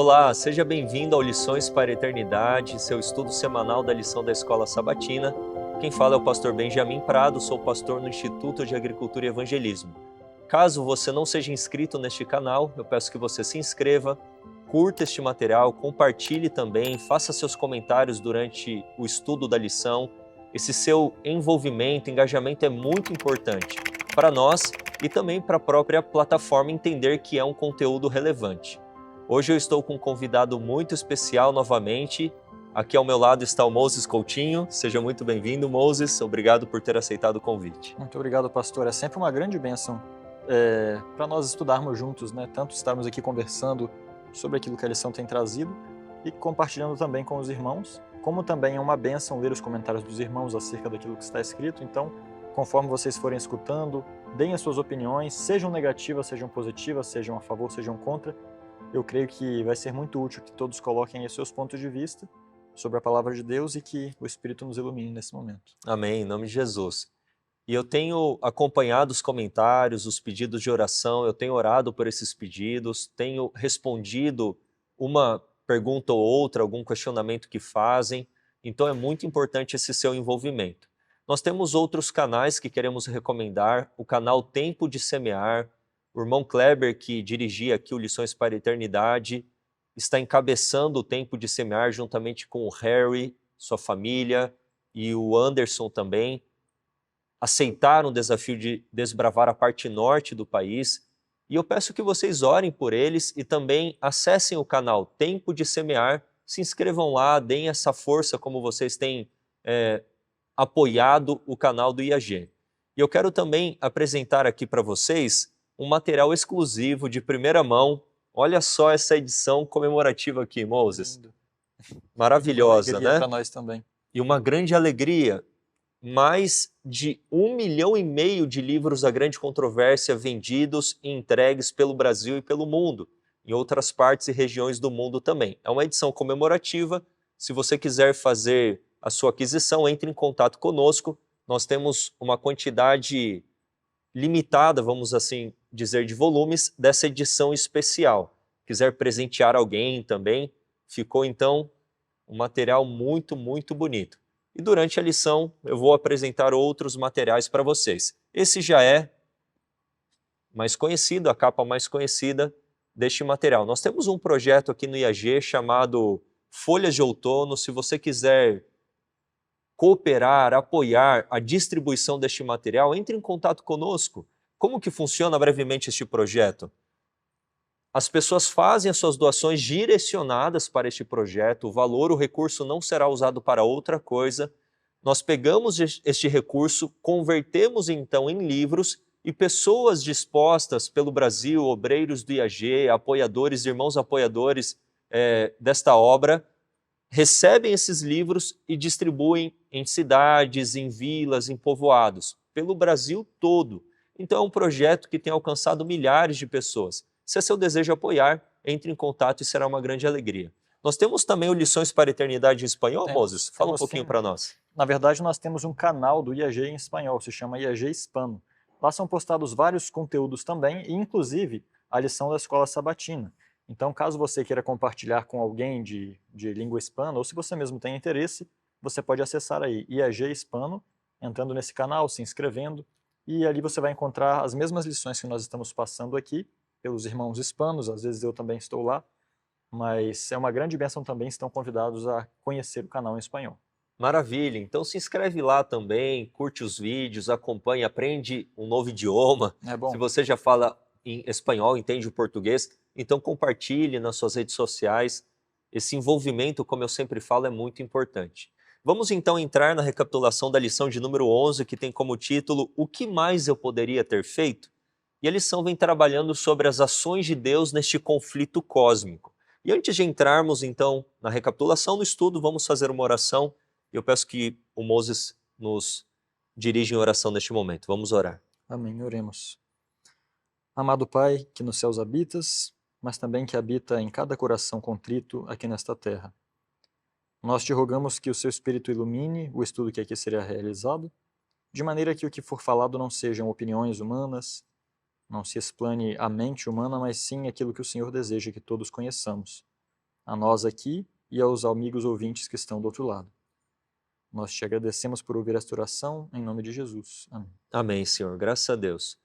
Olá, seja bem-vindo ao Lições para a Eternidade, seu estudo semanal da lição da Escola Sabatina. Quem fala é o pastor Benjamin Prado, sou pastor no Instituto de Agricultura e Evangelismo. Caso você não seja inscrito neste canal, eu peço que você se inscreva, curta este material, compartilhe também, faça seus comentários durante o estudo da lição. Esse seu envolvimento, engajamento é muito importante para nós e também para a própria plataforma entender que é um conteúdo relevante. Hoje eu estou com um convidado muito especial novamente. Aqui ao meu lado está o Moses Coutinho. Seja muito bem-vindo, Moses. Obrigado por ter aceitado o convite. Muito obrigado, pastor. É sempre uma grande bênção para nós estudarmos juntos, né? Tanto estarmos aqui conversando sobre aquilo que a lição tem trazido e compartilhando também com os irmãos, como também é uma bênção ler os comentários dos irmãos acerca daquilo que está escrito. Então, conforme vocês forem escutando, deem as suas opiniões, sejam negativas, sejam positivas, sejam a favor, sejam contra. Eu creio que vai ser muito útil que todos coloquem os seus pontos de vista sobre a palavra de Deus e que o Espírito nos ilumine nesse momento. Amém, em nome de Jesus. E eu tenho acompanhado os comentários, os pedidos de oração, eu tenho orado por esses pedidos, tenho respondido uma pergunta ou outra, algum questionamento que fazem, então é muito importante esse seu envolvimento. Nós temos outros canais que queremos recomendar, o canal Tempo de Semear, o irmão Kleber, que dirigia aqui o Lições para a Eternidade, está encabeçando o Tempo de Semear juntamente com o Harry, sua família, e o Anderson também. Aceitaram o desafio de desbravar a parte norte do país, e eu peço que vocês orem por eles e também acessem o canal Tempo de Semear, se inscrevam lá, deem essa força como vocês têm apoiado o canal do IAG. E eu quero também apresentar aqui para vocês um material exclusivo de primeira mão. Olha só essa edição comemorativa aqui, Moses. Lindo. Maravilhosa, Uma alegria né? para nós também. E uma grande alegria. Mais de 1,5 milhão de livros da grande controvérsia vendidos e entregues pelo Brasil e pelo mundo, em outras partes e regiões do mundo também. É uma edição comemorativa. Se você quiser fazer a sua aquisição, entre em contato conosco. Nós temos uma quantidade limitada, vamos assim dizer, de volumes dessa edição especial. Quiser presentear alguém também, ficou então um material muito, muito bonito. E durante a lição eu vou apresentar outros materiais para vocês. Esse já é mais conhecido, a capa mais conhecida deste material. Nós temos um projeto aqui no IAG chamado Folhas de Outono. Se você quiser cooperar, apoiar a distribuição deste material, entre em contato conosco. Como que funciona brevemente este projeto? As pessoas fazem as suas doações direcionadas para este projeto, o valor, o recurso não será usado para outra coisa. Nós pegamos este recurso, convertemos então em livros e pessoas dispostas pelo Brasil, obreiros do IAG, apoiadores, irmãos apoiadores desta obra, recebem esses livros e distribuem em cidades, em vilas, em povoados, pelo Brasil todo. Então é um projeto que tem alcançado milhares de pessoas. Se é seu desejo apoiar, entre em contato e será uma grande alegria. Nós temos também o Lições para a Eternidade em espanhol, Moses? Fala um pouquinho para nós. Na verdade, nós temos um canal do IAG em espanhol, se chama IAG Hispano. Lá são postados vários conteúdos também, e inclusive a lição da Escola Sabatina. Então, caso você queira compartilhar com alguém de língua hispana, ou se você mesmo tem interesse, você pode acessar aí IAG Hispano, entrando nesse canal, se inscrevendo, e ali você vai encontrar as mesmas lições que nós estamos passando aqui, pelos irmãos hispanos, às vezes eu também estou lá, mas é uma grande bênção também, estão convidados a conhecer o canal em espanhol. Maravilha, então se inscreve lá também, curte os vídeos, acompanha, aprende um novo idioma. É bom. Se você já fala em espanhol, entende o português, então compartilhe nas suas redes sociais. Esse envolvimento, como eu sempre falo, é muito importante. Vamos então entrar na recapitulação da lição de número 11, que tem como título O que mais eu poderia ter feito? E a lição vem trabalhando sobre as ações de Deus neste conflito cósmico. E antes de entrarmos então na recapitulação do estudo, vamos fazer uma oração. Eu peço que o Moses nos dirija em oração neste momento. Vamos orar. Amém, oremos. Amado Pai, que nos céus habitas, mas também que habita em cada coração contrito aqui nesta terra. Nós te rogamos que o seu Espírito ilumine o estudo que aqui será realizado, de maneira que o que for falado não sejam opiniões humanas, não se explane a mente humana, mas sim aquilo que o Senhor deseja que todos conheçamos. a nós aqui e aos amigos ouvintes que estão do outro lado. Nós te agradecemos por ouvir esta oração, em nome de Jesus. Amém. Amém, Senhor, graças a Deus.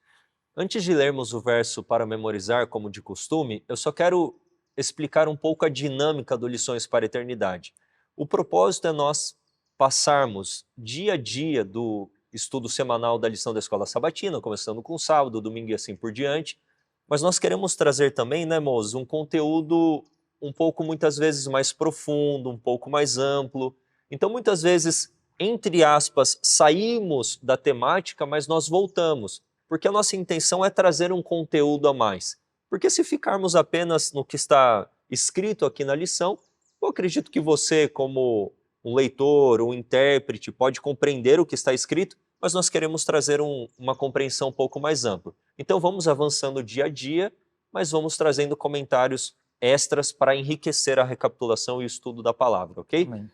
Antes de lermos o verso para memorizar, como de costume, eu só quero explicar um pouco a dinâmica do Lições para a Eternidade. O propósito é nós passarmos dia a dia do estudo semanal da lição da Escola Sabatina, começando com sábado, domingo e assim por diante, mas nós queremos trazer também, né, Moses, um conteúdo um pouco, muitas vezes, mais profundo, um pouco mais amplo. Então, muitas vezes, entre aspas, saímos da temática, mas nós voltamos, porque a nossa intenção é trazer um conteúdo a mais. Porque se ficarmos apenas no que está escrito aqui na lição, eu acredito que você, como um leitor, um intérprete, pode compreender o que está escrito, mas nós queremos trazer uma compreensão um pouco mais ampla. Então vamos avançando dia a dia, mas vamos trazendo comentários extras para enriquecer a recapitulação e o estudo da palavra, ok? Amém.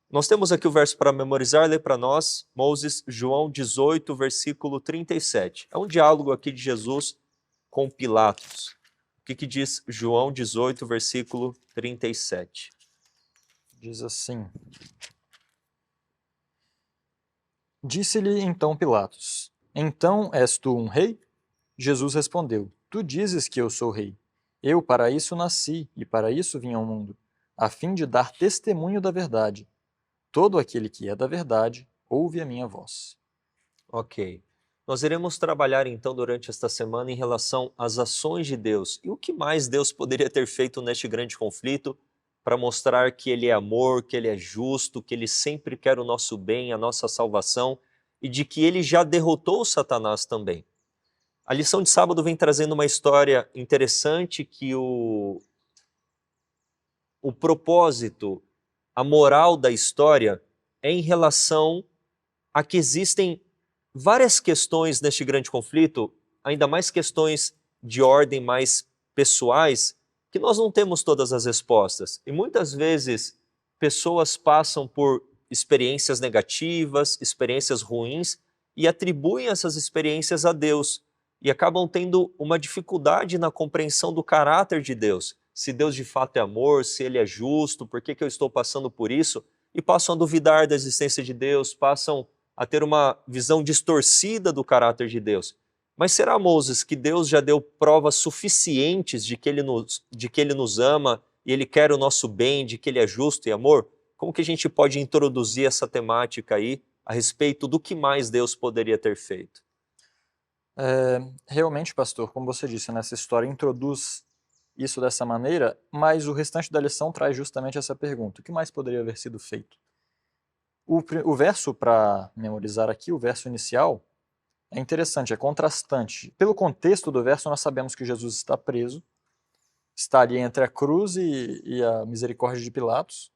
Nós temos aqui o verso para memorizar, lê para nós, Moses, João 18, versículo 37. É um diálogo aqui de Jesus com Pilatos. O que diz João 18, versículo 37? Diz assim: Disse-lhe então Pilatos: Então és tu um rei? Jesus respondeu: Tu dizes que eu sou rei. Eu para isso nasci e para isso vim ao mundo, a fim de dar testemunho da verdade. Todo aquele que é da verdade ouve a minha voz. Ok. Nós iremos trabalhar então durante esta semana em relação às ações de Deus e o que mais Deus poderia ter feito neste grande conflito para mostrar que Ele é amor, que Ele é justo, que Ele sempre quer o nosso bem, a nossa salvação e de que Ele já derrotou Satanás também. A lição de sábado vem trazendo uma história interessante que o propósito, a moral da história é em relação a que existem várias questões neste grande conflito, ainda mais questões de ordem mais pessoais, que nós não temos todas as respostas. E muitas vezes pessoas passam por experiências negativas, experiências ruins, e atribuem essas experiências a Deus, e acabam tendo uma dificuldade na compreensão do caráter de Deus. Se Deus de fato é amor, se Ele é justo, por que eu estou passando por isso? E passam a duvidar da existência de Deus, passam a ter uma visão distorcida do caráter de Deus. Mas será, Moses, que Deus já deu provas suficientes de que Ele nos ama e Ele quer o nosso bem, de que Ele é justo e amor? Como que a gente pode introduzir essa temática aí a respeito do que mais Deus poderia ter feito? Realmente, pastor, como você disse, nessa história introduz isso dessa maneira, mas o restante da lição traz justamente essa pergunta: o que mais poderia haver sido feito? O verso para memorizar aqui, o verso inicial, é interessante, é contrastante. Pelo contexto do verso, nós sabemos que Jesus está preso, está ali entre a cruz e a misericórdia de Pilatos,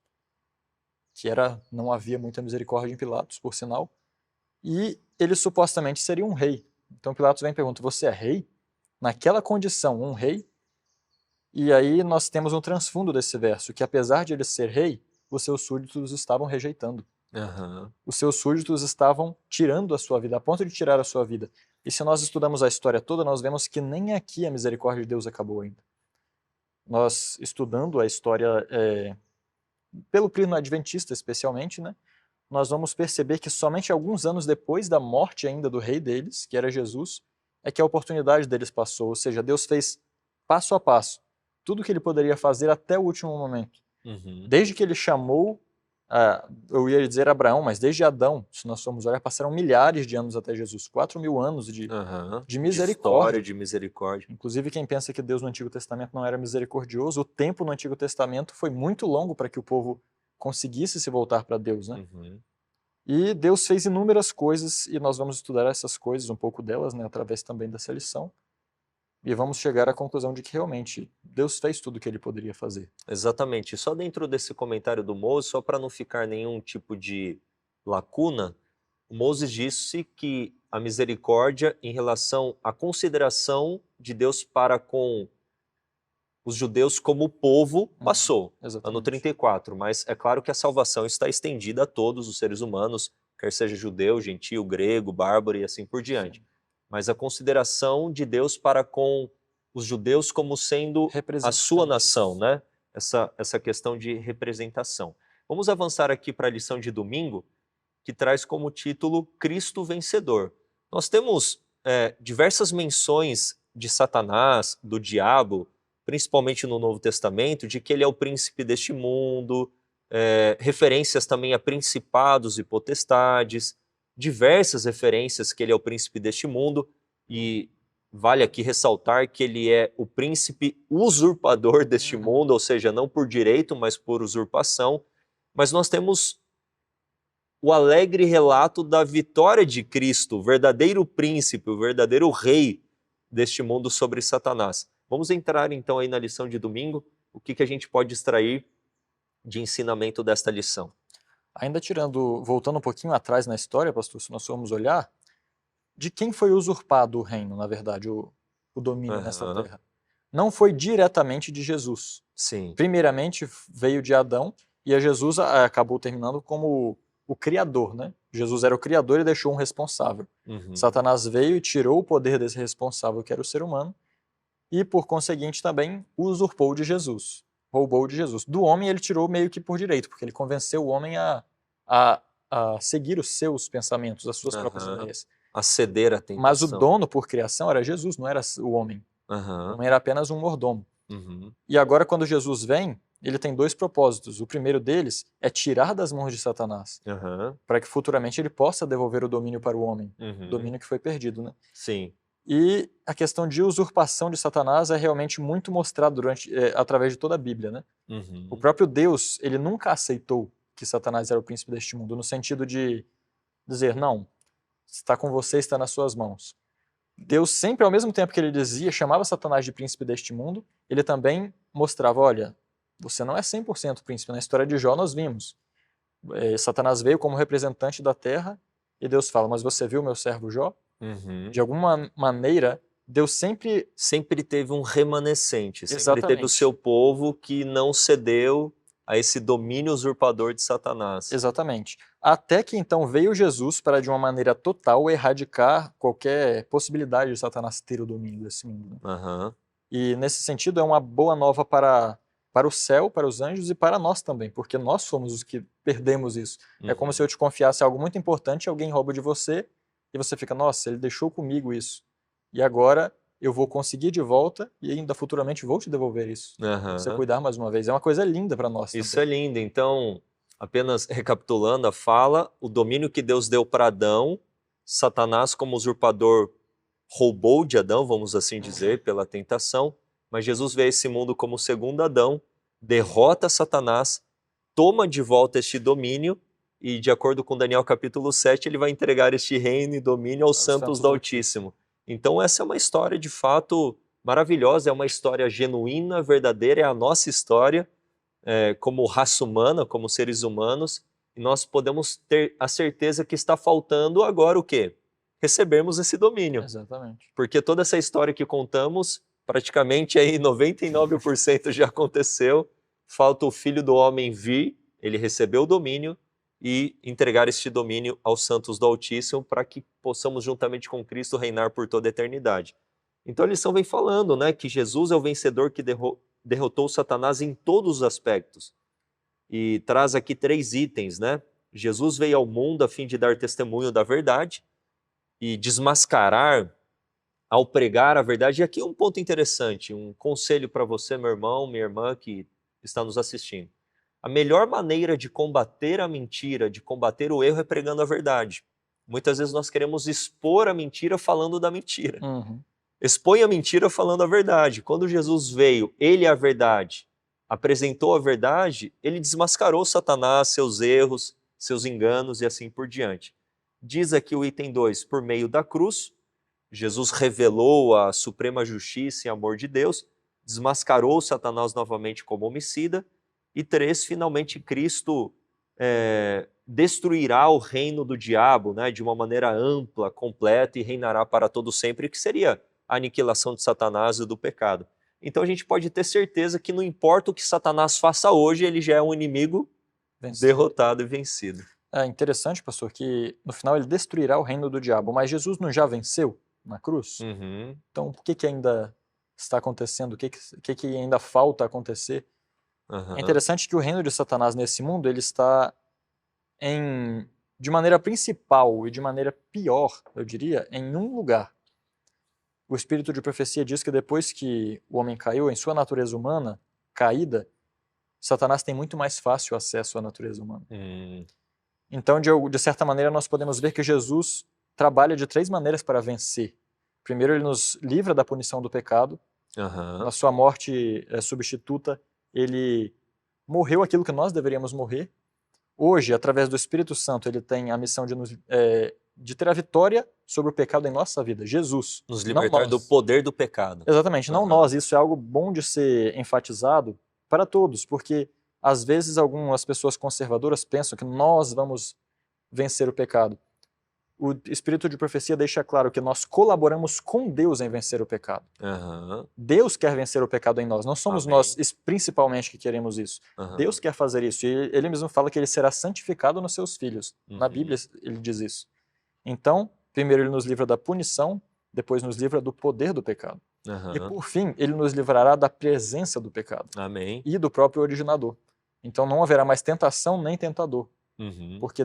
não havia muita misericórdia em Pilatos, por sinal, e ele supostamente seria um rei. Então Pilatos vem e pergunta: você é rei? Naquela condição, um rei? E aí nós temos um transfundo desse verso, que apesar de ele ser rei, os seus súditos estavam rejeitando. Uhum. Os seus súditos estavam tirando a sua vida, a ponto de tirar a sua vida. E se nós estudamos a história toda, nós vemos que nem aqui a misericórdia de Deus acabou ainda. Nós, estudando a história, pelo prisma adventista especialmente, né, nós vamos perceber que somente alguns anos depois da morte ainda do rei deles, que era Jesus, é que a oportunidade deles passou. Ou seja, Deus fez passo a passo tudo o que ele poderia fazer até o último momento. Uhum. Desde que ele chamou, eu ia dizer Abraão, mas desde Adão, se nós formos olhar, passaram milhares de anos até Jesus, 4.000 anos de misericórdia. De história, de misericórdia. Inclusive, quem pensa que Deus no Antigo Testamento não era misericordioso, o tempo no Antigo Testamento foi muito longo para que o povo conseguisse se voltar para Deus, né? Uhum. E Deus fez inúmeras coisas, e nós vamos estudar essas coisas, um pouco delas, né, através também dessa lição. E vamos chegar à conclusão de que realmente Deus fez tudo o que ele poderia fazer. Exatamente. Só dentro desse comentário do Moses, só para não ficar nenhum tipo de lacuna, o Moses disse que a misericórdia em relação à consideração de Deus para com os judeus como povo passou, ano 34. Mas é claro que a salvação está estendida a todos os seres humanos, quer seja judeu, gentio, grego, bárbaro e assim por diante. Sim. Mas a consideração de Deus para com os judeus como sendo a sua nação, né? essa questão de representação. Vamos avançar aqui para a lição de domingo, que traz como título Cristo Vencedor. Nós temos diversas menções de Satanás, do diabo, principalmente no Novo Testamento, de que ele é o príncipe deste mundo, referências também a principados e potestades, diversas referências que ele é o príncipe deste mundo, e vale aqui ressaltar que ele é o príncipe usurpador deste mundo, ou seja, não por direito, mas por usurpação. Mas nós temos o alegre relato da vitória de Cristo, o verdadeiro príncipe, o verdadeiro rei deste mundo sobre Satanás. Vamos entrar então aí na lição de domingo, o que a gente pode extrair de ensinamento desta lição. Ainda voltando um pouquinho atrás na história, pastor, se nós formos olhar, de quem foi usurpado o reino, na verdade, o domínio nessa terra? Não foi diretamente de Jesus. Sim. Primeiramente veio de Adão, e a Jesus acabou terminando como o criador, né? Jesus era o criador e deixou um responsável. Satanás veio e tirou o poder desse responsável, que era o ser humano, e por conseguinte também usurpou de Jesus, roubou de Jesus. Do homem ele tirou meio que por direito, porque ele convenceu o homem a seguir os seus pensamentos, as suas próprias ideias. A ceder à tentação. Mas o dono por criação era Jesus, não era o homem. O homem era apenas um mordomo. E agora quando Jesus vem, ele tem dois propósitos. O primeiro deles é tirar das mãos de Satanás, para que futuramente ele possa devolver o domínio para o homem, o domínio que foi perdido, né? Sim. E a questão de usurpação de Satanás é realmente muito mostrado através de toda a Bíblia, né? O próprio Deus, ele nunca aceitou que Satanás era o príncipe deste mundo, no sentido de dizer, não, está com você, está nas suas mãos. Deus sempre, ao mesmo tempo que ele dizia, chamava Satanás de príncipe deste mundo, ele também mostrava, olha, você não é 100% príncipe. Na história de Jó nós vimos. Satanás veio como representante da terra e Deus fala, mas você viu meu servo Jó? De alguma maneira, Deus sempre teve um remanescente, sempre teve o seu povo que não cedeu a esse domínio usurpador de Satanás. Exatamente. Até que então veio Jesus para, de uma maneira total, erradicar qualquer possibilidade de Satanás ter o domínio desse mundo. E nesse sentido é uma boa nova para o céu, para os anjos e para nós também, porque nós somos os que perdemos isso. É como se eu te confiasse algo muito importante e alguém rouba de você e você fica, nossa, ele deixou comigo isso. E agora eu vou conseguir de volta e ainda futuramente vou te devolver isso. Você cuidar mais uma vez. É uma coisa linda para nós. Isso também. É lindo. Então, apenas recapitulando a fala, o domínio que Deus deu para Adão, Satanás como usurpador roubou de Adão, vamos assim dizer, pela tentação, mas Jesus veio a esse mundo como o segundo Adão, derrota Satanás, toma de volta este domínio e, de acordo com Daniel capítulo 7, ele vai entregar este reino e domínio aos santos do Altíssimo. Então essa é uma história de fato maravilhosa, é uma história genuína, verdadeira, é a nossa história como raça humana, como seres humanos, e nós podemos ter a certeza que está faltando agora o quê? Recebermos esse domínio. Exatamente. Porque toda essa história que contamos, praticamente aí 99% já aconteceu, falta o Filho do Homem vir, ele recebeu o domínio, e entregar este domínio aos santos do Altíssimo para que possamos juntamente com Cristo reinar por toda a eternidade. Então a lição vem falando, né, que Jesus é o vencedor que derrotou Satanás em todos os aspectos. E traz aqui 3 itens, né? Jesus veio ao mundo a fim de dar testemunho da verdade e desmascarar ao pregar a verdade. E aqui um ponto interessante, um conselho para você, meu irmão, minha irmã que está nos assistindo. A melhor maneira de combater a mentira, de combater o erro, é pregando a verdade. Muitas vezes nós queremos expor a mentira falando da mentira. Expõe a mentira falando a verdade. Quando Jesus veio, ele é a verdade, apresentou a verdade, ele desmascarou Satanás, seus erros, seus enganos e assim por diante. Diz aqui o item 2, por meio da cruz, Jesus revelou a suprema justiça e amor de Deus, desmascarou Satanás novamente como homicida, e 3, finalmente Cristo destruirá o reino do diabo, né, de uma maneira ampla, completa, e reinará para todo sempre, que seria a aniquilação de Satanás e do pecado. Então a gente pode ter certeza que não importa o que Satanás faça hoje, ele já é um inimigo derrotado e vencido. É interessante, pastor, que no final ele destruirá o reino do diabo, mas Jesus não já venceu na cruz? Então por que ainda está acontecendo? O que ainda falta acontecer É interessante que o reino de Satanás nesse mundo, ele está de maneira principal e de maneira pior, eu diria, em um lugar. O espírito de profecia diz que depois que o homem caiu, em sua natureza humana caída, Satanás tem muito mais fácil acesso à natureza humana. Então, de certa maneira, nós podemos ver que Jesus trabalha de 3 maneiras para vencer. Primeiro, ele nos livra da punição do pecado. Na sua morte substituta, ele morreu aquilo que nós deveríamos morrer. Hoje, através do Espírito Santo, ele tem a missão de ter a vitória sobre o pecado em nossa vida. Jesus. Nos libertar do poder do pecado. Exatamente, não nós. Isso é algo bom de ser enfatizado para todos, porque às vezes algumas pessoas conservadoras pensam que nós vamos vencer o pecado. O espírito de profecia deixa claro que nós colaboramos com Deus em vencer o pecado. Deus quer vencer o pecado em nós, não somos nós principalmente que queremos isso. Deus quer fazer isso, e ele mesmo fala que ele será santificado nos seus filhos. Na Bíblia ele diz isso. Então, primeiro ele nos livra da punição, depois nos livra do poder do pecado. E por fim, ele nos livrará da presença do pecado. E do próprio originador. Então não haverá mais tentação nem tentador. Porque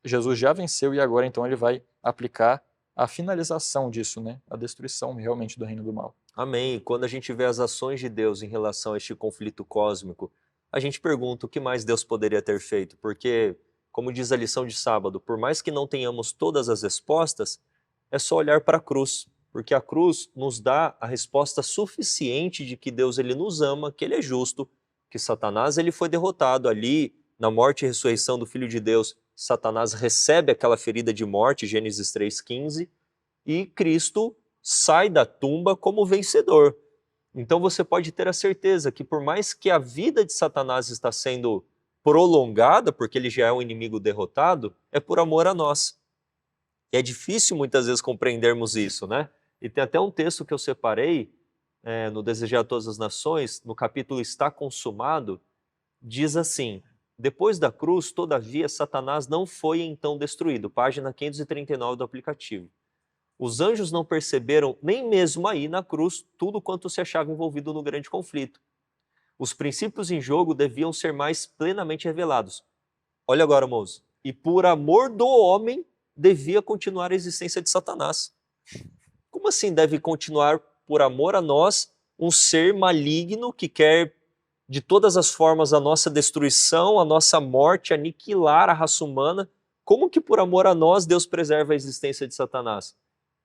Jesus já venceu e agora então ele vai aplicar a finalização disso, né? A destruição realmente do reino do mal. Amém. E quando a gente vê as ações de Deus em relação a este conflito cósmico, a gente pergunta o que mais Deus poderia ter feito, porque, como diz a lição de sábado, por mais que não tenhamos todas as respostas, é só olhar para a cruz, porque a cruz nos dá a resposta suficiente de que Deus ele nos ama, que ele é justo, que Satanás ele foi derrotado ali na morte e ressurreição do Filho de Deus. Satanás recebe aquela ferida de morte, Gênesis 3,15, e Cristo sai da tumba como vencedor. Então você pode ter a certeza que por mais que a vida de Satanás está sendo prolongada, porque ele já é um inimigo derrotado, é por amor a nós. E é difícil muitas vezes compreendermos isso, né? E tem até um texto que eu separei, no Desejar a Todas as Nações, no capítulo Está Consumado, diz assim: depois da cruz, todavia, Satanás não foi então destruído. Página 539 do aplicativo. Os anjos não perceberam, nem mesmo aí na cruz, tudo quanto se achava envolvido no grande conflito. Os princípios em jogo deviam ser mais plenamente revelados. Olha agora, moço. E por amor do homem, devia continuar a existência de Satanás. Como assim deve continuar por amor a nós um ser maligno que quer de todas as formas a nossa destruição, a nossa morte, aniquilar a raça humana? Como que por amor a nós Deus preserva a existência de Satanás?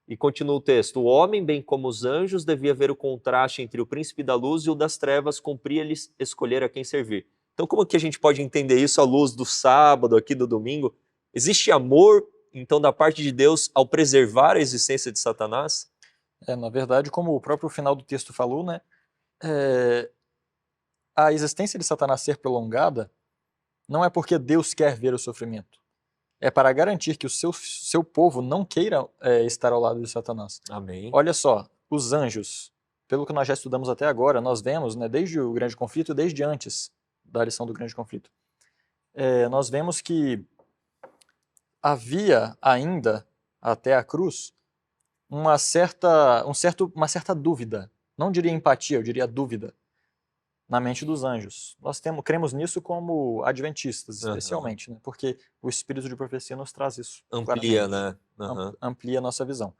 E continua o texto: o homem, bem como os anjos, devia ver o contraste entre o príncipe da luz e o das trevas, cumpria-lhes escolher a quem servir. Então como que a gente pode entender isso à luz do sábado, aqui do domingo? Existe amor, então, da parte de Deus ao preservar a existência de Satanás? Na verdade, como o próprio final do texto falou, né? A existência de Satanás ser prolongada não é porque Deus quer ver o sofrimento. É para garantir que o seu povo não queira estar ao lado de Satanás. Amém. Olha só, os anjos, pelo que nós já estudamos até agora, nós vemos, né, desde o grande conflito e desde antes da lição do grande conflito, nós vemos que havia ainda, até a cruz, uma certa dúvida, não diria empatia, eu diria dúvida, na mente dos anjos. Nós cremos nisso como adventistas, especialmente, né? Porque o espírito de profecia nos traz isso. Amplia, né? Amplia a nossa visão.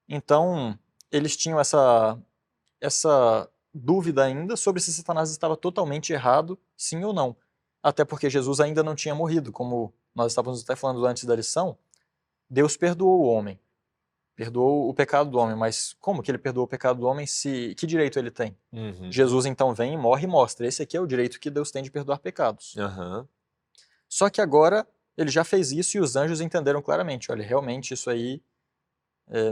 Então, eles tinham essa dúvida ainda sobre se Satanás estava totalmente errado, sim ou não. Até porque Jesus ainda não tinha morrido, como nós estávamos até falando antes da lição. Deus perdoou o homem. Perdoou o pecado do homem, mas como que ele perdoou o pecado do homem? Que direito ele tem? Jesus então vem, morre e mostra. Esse aqui é o direito que Deus tem de perdoar pecados. Só que agora ele já fez isso e os anjos entenderam claramente. Olha, realmente isso aí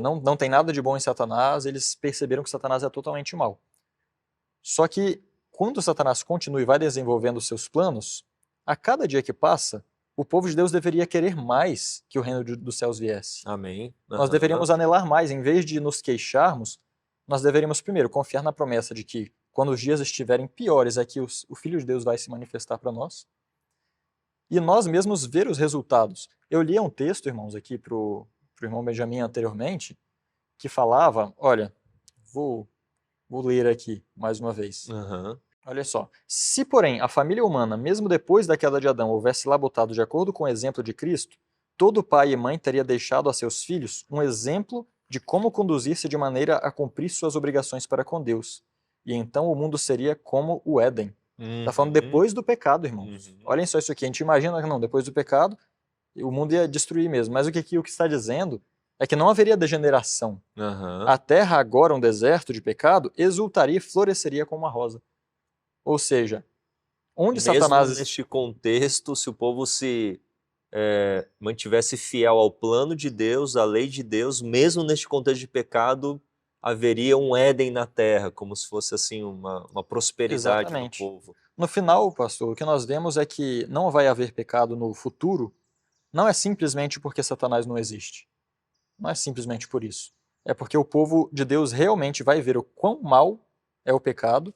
não tem nada de bom em Satanás. Eles perceberam que Satanás é totalmente mau. Só que quando Satanás continua e vai desenvolvendo os seus planos, a cada dia que passa, o povo de Deus deveria querer mais que o reino dos céus viesse. Amém. Nós deveríamos anelar mais. Em vez de nos queixarmos, nós deveríamos primeiro confiar na promessa de que quando os dias estiverem piores, é que o Filho de Deus vai se manifestar para nós. E nós mesmos ver os resultados. Eu li um texto, irmãos, aqui para o irmão Benjamin anteriormente, que falava, olha, vou ler aqui mais uma vez. Olha só. Se, porém, a família humana, mesmo depois da queda de Adão, houvesse labutado de acordo com o exemplo de Cristo, todo pai e mãe teria deixado a seus filhos um exemplo de como conduzir-se de maneira a cumprir suas obrigações para com Deus. E então o mundo seria como o Éden. Está falando Uhum, depois do pecado, irmãos. uhum. Olhem só isso aqui. A gente imagina que não, depois do pecado, o mundo ia destruir mesmo. Mas o que está dizendo é que não haveria degeneração. Aham. A terra, agora um deserto de pecado, exultaria e floresceria como uma rosa. Ou seja, onde Mesmo Satanás. neste contexto, se o povo se mantivesse fiel ao plano de Deus, à lei de Deus, mesmo neste contexto de pecado, haveria um Éden na terra, como se fosse assim uma prosperidade no Exatamente. povo. No final, pastor, o que nós vemos é que não vai haver pecado no futuro, não é simplesmente porque Satanás não existe. Não é simplesmente por isso. É porque o povo de Deus realmente vai ver o quão mal é o pecado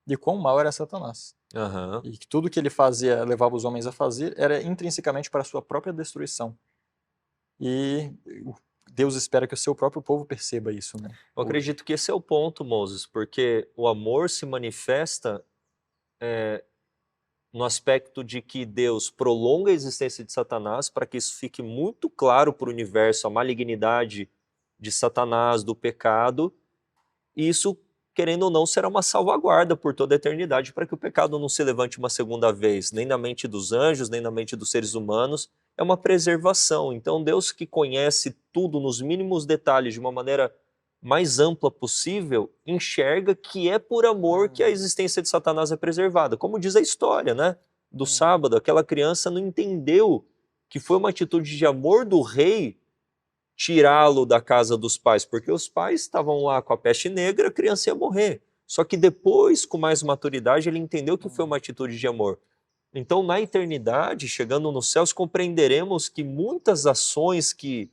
e quão mal era Satanás. Aham. E que tudo que ele fazia, levava os homens a fazer, era intrinsecamente para a sua própria destruição. E Deus espera que o seu próprio povo perceba isso, né? Eu acredito que esse é o ponto, Moses, porque o amor se manifesta no aspecto de que Deus prolonga a existência de Satanás para que isso fique muito claro para o universo, a malignidade de Satanás, do pecado, e isso, querendo ou não, será uma salvaguarda por toda a eternidade para que o pecado não se levante uma segunda vez, nem na mente dos anjos, nem na mente dos seres humanos. É uma preservação. Então, Deus, que conhece tudo nos mínimos detalhes de uma maneira mais ampla possível, enxerga que é por amor que a existência de Satanás é preservada. Como diz a história, né? Do sábado, aquela criança não entendeu que foi uma atitude de amor do rei tirá-lo da casa dos pais, porque os pais estavam lá com a peste negra, a criança ia morrer. Só que depois, com mais maturidade, ele entendeu que foi uma atitude de amor. Então, na eternidade, chegando nos céus, compreenderemos que muitas ações que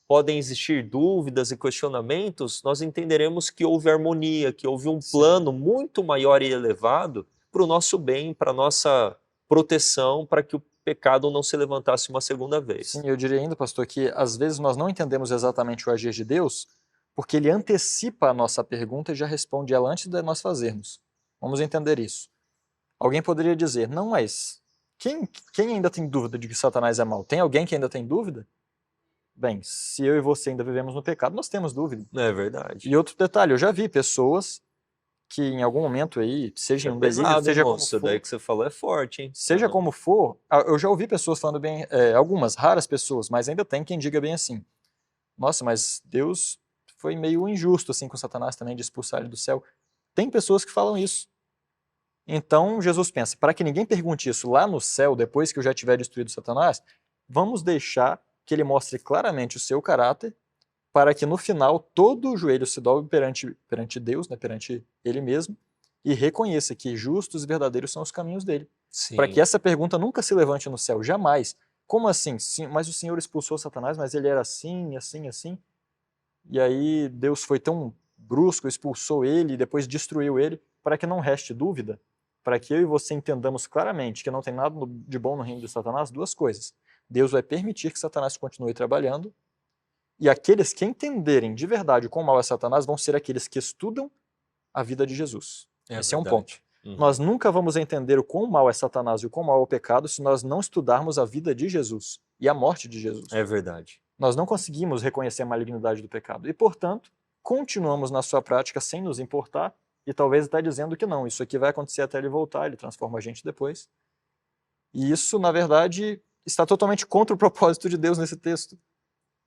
podem existir dúvidas e questionamentos, nós entenderemos que houve harmonia, que houve um plano muito maior e elevado para o nosso bem, para a nossa proteção, para que o pecado não se levantasse uma segunda vez. Sim, eu diria ainda, pastor, que às vezes nós não entendemos exatamente o agir de Deus, porque ele antecipa a nossa pergunta e já responde ela antes de nós fazermos. Vamos entender isso. Alguém poderia dizer, não, mas quem ainda tem dúvida de que Satanás é mau? Tem alguém que ainda tem dúvida? Bem, se eu e você ainda vivemos no pecado, nós temos dúvida. É verdade. E outro detalhe, eu já vi pessoas que em algum momento aí, seja É em um delírio, pesado, hein, seja como moço? Isso for, daí que você falou é forte, hein? seja como for, eu já ouvi pessoas falando bem, algumas raras pessoas, mas ainda tem quem diga bem assim. Nossa, mas Deus foi meio injusto assim com Satanás também de expulsar ele do céu. Tem pessoas que falam isso. Então Jesus pensa, para que ninguém pergunte isso lá no céu, depois que eu já tiver destruído Satanás, vamos deixar que ele mostre claramente o seu caráter, para que no final todo o joelho se dobre perante Deus, né, perante ele mesmo, e reconheça que justos e verdadeiros são os caminhos dele. Para que Sim, essa pergunta nunca se levante no céu, jamais. Como assim? Sim, mas o Senhor expulsou Satanás, mas ele era assim, assim, assim. E aí Deus foi tão brusco, expulsou ele e depois destruiu ele, para que não reste dúvida, para que eu e você entendamos claramente que não tem nada de bom no reino de Satanás, duas coisas. Deus vai permitir que Satanás continue trabalhando, e aqueles que entenderem de verdade o quão mal é Satanás vão ser aqueles que estudam a vida de Jesus. é Esse é um ponto. verdade. Uhum. Nós nunca vamos entender o quão mal é Satanás e o quão mal é o pecado se nós não estudarmos a vida de Jesus e a morte de Jesus. É verdade. Nós não conseguimos reconhecer a malignidade do pecado e, portanto, continuamos na sua prática sem nos importar e talvez até dizendo que não, isso aqui vai acontecer até ele voltar, ele transforma a gente depois. E isso, na verdade, está totalmente contra o propósito de Deus nesse texto.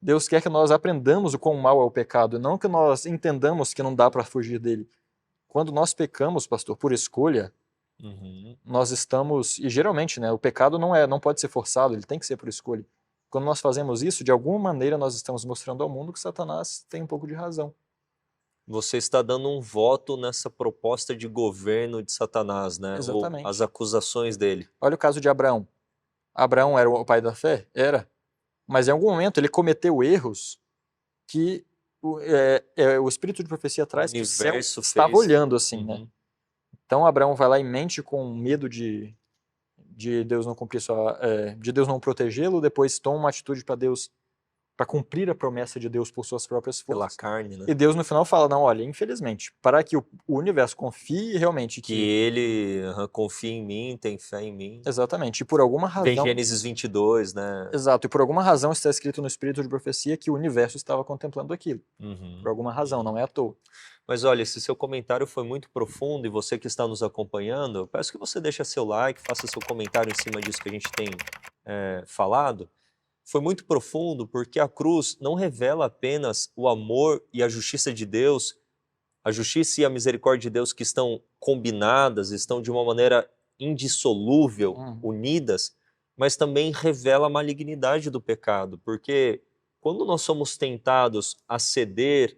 Deus quer que nós aprendamos o quão mal é o pecado, não que nós entendamos que não dá para fugir dele. Quando nós pecamos, pastor, por escolha, nós estamos, e geralmente, né, o pecado não pode ser forçado, ele tem que ser por escolha. Quando nós fazemos isso, de alguma maneira nós estamos mostrando ao mundo que Satanás tem um pouco de razão. Você está dando um voto nessa proposta de governo de Satanás, né? Ou as Exatamente. acusações dele. Olha o caso de Abraão. Abraão era o pai da fé? Era. Mas em algum momento ele cometeu erros que o espírito de profecia traz que o céu universo estava fez. olhando assim, né? Então Abraão vai lá e mente com medo de Deus não cumprir de Deus não protegê-lo, depois toma uma atitude para Deus para cumprir a promessa de Deus por suas próprias Pela forças. carne, né? E Deus no final fala, não, olha, infelizmente, para que o universo confie realmente Que ele confia em mim, tem fé em mim. Exatamente, e por alguma Vem razão... Gênesis 22, né? Exato, e por alguma razão está escrito no Espírito de Profecia que o universo estava contemplando aquilo. Uhum. Por alguma razão, não é à toa. Mas olha, esse seu comentário foi muito profundo e você que está nos acompanhando, eu peço que você deixe seu like, faça seu comentário em cima disso que a gente tem falado. Foi muito profundo porque a cruz não revela apenas o amor e a justiça de Deus, a justiça e a misericórdia de Deus que estão combinadas, estão de uma maneira indissolúvel, unidas, mas também revela a malignidade do pecado, porque quando nós somos tentados a ceder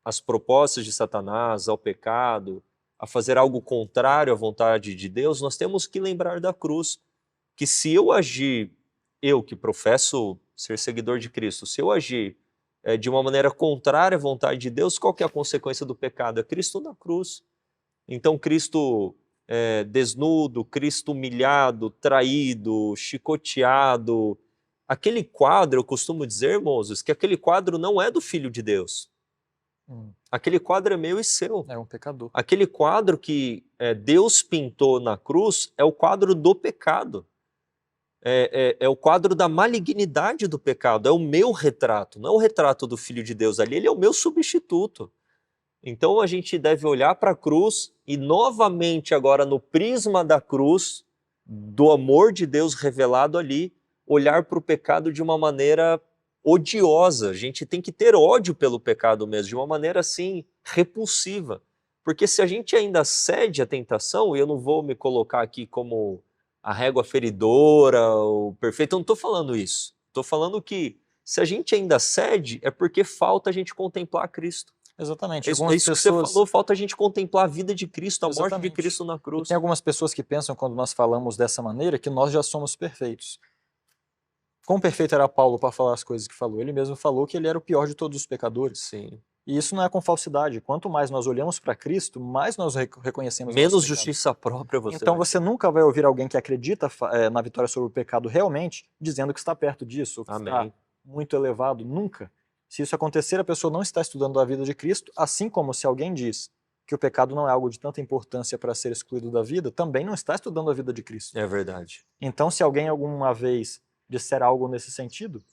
às propostas de Satanás, ao pecado, a fazer algo contrário à vontade de Deus, nós temos que lembrar da cruz, que se eu agir, eu que professo ser seguidor de Cristo, se eu agir de uma maneira contrária à vontade de Deus, qual que é a consequência do pecado? É Cristo na cruz. Então Cristo desnudo, Cristo humilhado, traído, chicoteado. Aquele quadro, eu costumo dizer, Moses, que aquele quadro não é do Filho de Deus. Aquele quadro é meu e seu. É um pecador. Aquele quadro que Deus pintou na cruz é o quadro do pecado. É o quadro da malignidade do pecado. É o meu retrato, não é o retrato do Filho de Deus ali. Ele é o meu substituto. Então a gente deve olhar para a cruz e novamente agora no prisma da cruz, do amor de Deus revelado ali, olhar para o pecado de uma maneira odiosa. A gente tem que ter ódio pelo pecado mesmo, de uma maneira assim repulsiva. Porque se a gente ainda cede à tentação, e eu não vou me colocar aqui como a régua feridora, o perfeito, eu não estou falando isso. Estou falando que se a gente ainda cede, é porque falta a gente contemplar Cristo. Exatamente. Isso que você falou, falta a gente contemplar a vida de Cristo, a morte de Cristo na cruz. E tem algumas pessoas que pensam, quando nós falamos dessa maneira, que nós já somos perfeitos. Quão perfeito era Paulo para falar as coisas que falou? Ele mesmo falou que ele era o pior de todos os pecadores. Sim. E isso não é com falsidade. Quanto mais nós olhamos para Cristo, mais nós reconhecemos menos justiça própria você Então vai você nunca vai ouvir alguém que acredita na vitória sobre o pecado realmente, dizendo que está perto disso, ou que está muito elevado. Nunca. Se isso acontecer, a pessoa não está estudando a vida de Cristo, assim como se alguém diz que o pecado não é algo de tanta importância para ser excluído da vida, também não está estudando a vida de Cristo. É verdade. Então, se alguém alguma vez disser algo nesse sentido,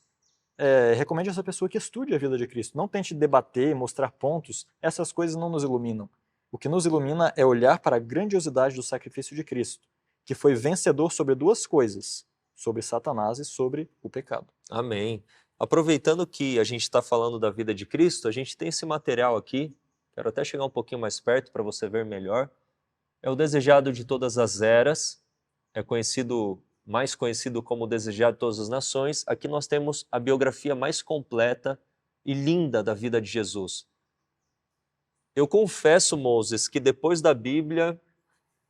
recomende a essa pessoa que estude a vida de Cristo. Não tente debater, mostrar pontos. Essas coisas não nos iluminam. O que nos ilumina é olhar para a grandiosidade do sacrifício de Cristo, que foi vencedor sobre duas coisas, sobre Satanás e sobre o pecado. Amém. Aproveitando que a gente está falando da vida de Cristo, a gente tem esse material aqui, quero até chegar um pouquinho mais perto para você ver melhor. É o Desejado de Todas as Eras, é mais conhecido como o Desejado de Todas as Nações. Aqui nós temos a biografia mais completa e linda da vida de Jesus. Eu confesso, Moses, que depois da Bíblia,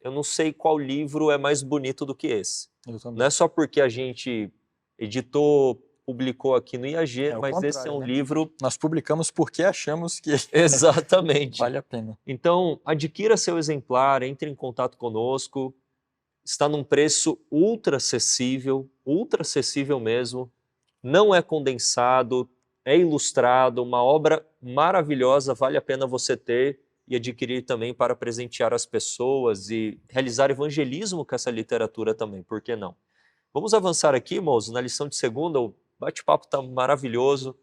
eu não sei qual livro é mais bonito do que esse. Não é só porque a gente editou, publicou aqui no IAG, mas esse é um livro... Nós publicamos porque achamos que Exatamente. vale a pena. Então, adquira seu exemplar, entre em contato conosco. Está num preço ultra acessível mesmo. Não é condensado, é ilustrado, uma obra maravilhosa, vale a pena você ter e adquirir também para presentear as pessoas e realizar evangelismo com essa literatura também, por que não? Vamos avançar aqui, moço, na lição de segunda, o bate-papo está maravilhoso.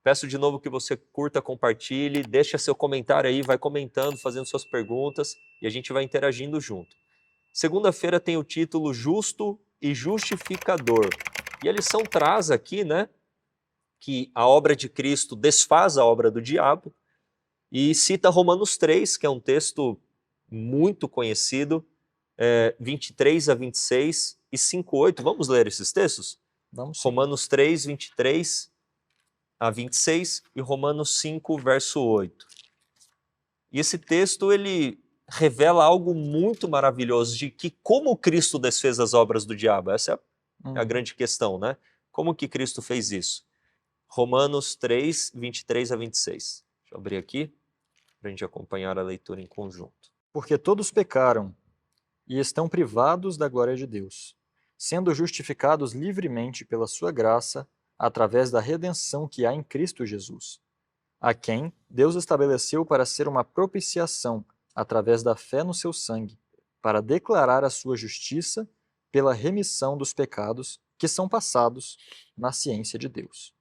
Peço de novo que você curta, compartilhe, deixa seu comentário aí, vai comentando, fazendo suas perguntas e a gente vai interagindo junto. Segunda-feira tem o título Justo e Justificador. E a lição traz aqui, né, que a obra de Cristo desfaz a obra do diabo e cita Romanos 3, que é um texto muito conhecido, 23 a 26 e 5:8. Vamos ler esses textos? Vamos. Romanos 3, 23 a 26 e Romanos 5, verso 8. E esse texto, ele revela algo muito maravilhoso de que como Cristo desfez as obras do diabo. Essa é a grande questão, né? Como que Cristo fez isso? Romanos 3, 23 a 26. Deixa eu abrir aqui para a gente acompanhar a leitura em conjunto. Porque todos pecaram e estão privados da glória de Deus, sendo justificados livremente pela sua graça, através da redenção que há em Cristo Jesus, a quem Deus estabeleceu para ser uma propiciação através da fé no seu sangue, para declarar a sua justiça pela remissão dos pecados que são passados na ciência de Deus.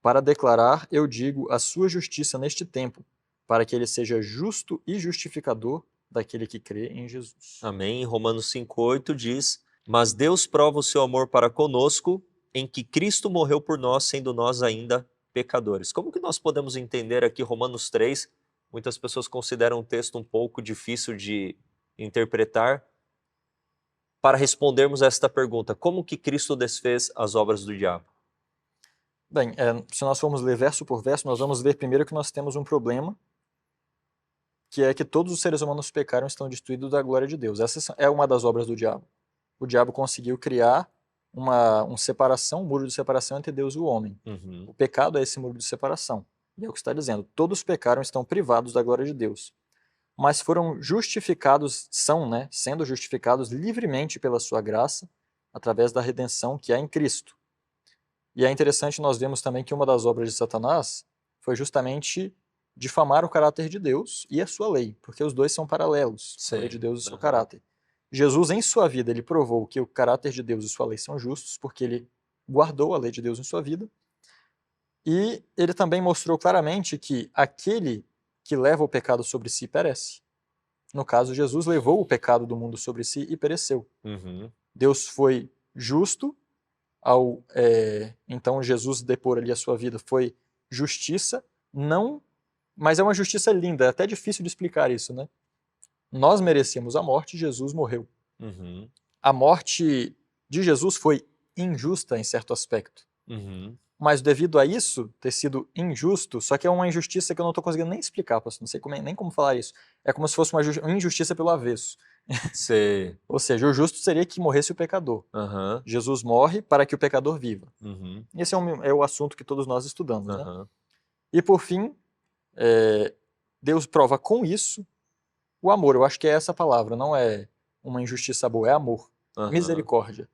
Para declarar, eu digo, a sua justiça neste tempo, para que ele seja justo e justificador daquele que crê em Jesus. Amém. Em Romanos 5,8 diz: Mas Deus prova o seu amor para conosco, em que Cristo morreu por nós, sendo nós ainda pecadores. Como que nós podemos entender aqui Romanos 3? Muitas pessoas consideram um texto um pouco difícil de interpretar. Para respondermos a esta pergunta, como que Cristo desfez as obras do diabo? Bem, se nós formos ler verso por verso, nós vamos ver primeiro que nós temos um problema, que é que todos os seres humanos pecaram e estão destituídos da glória de Deus. Essa é uma das obras do diabo. O diabo conseguiu criar um muro de separação entre Deus e o homem. Uhum. O pecado é esse muro de separação. E é o que está dizendo. Todos pecaram e estão privados da glória de Deus. Mas foram justificados, sendo justificados livremente pela sua graça, através da redenção que há em Cristo. E é interessante nós vemos também que uma das obras de Satanás foi justamente difamar o caráter de Deus e a sua lei, porque os dois são paralelos, a lei de Deus e o seu caráter. Jesus, em sua vida, ele provou que o caráter de Deus e sua lei são justos, porque ele guardou a lei de Deus em sua vida, e ele também mostrou claramente que aquele que leva o pecado sobre si perece. No caso, Jesus levou o pecado do mundo sobre si e pereceu. Uhum. Deus foi justo, então Jesus depor ali a sua vida foi justiça, mas é uma justiça linda, é até difícil de explicar isso, né? Nós merecíamos a morte, Jesus morreu. Uhum. A morte de Jesus foi injusta em certo aspecto. Uhum. Mas devido a isso ter sido injusto, só que é uma injustiça que eu não estou conseguindo nem explicar, pastor, não sei nem como falar isso. É como se fosse uma injustiça pelo avesso. Ou seja, o justo seria que morresse o pecador. Uhum. Jesus morre para que o pecador viva. Uhum. Esse é o assunto que todos nós estudamos. Uhum. Né? E por fim, Deus prova com isso o amor. Eu acho que é essa palavra, não é uma injustiça boa, é amor. Uhum. Misericórdia.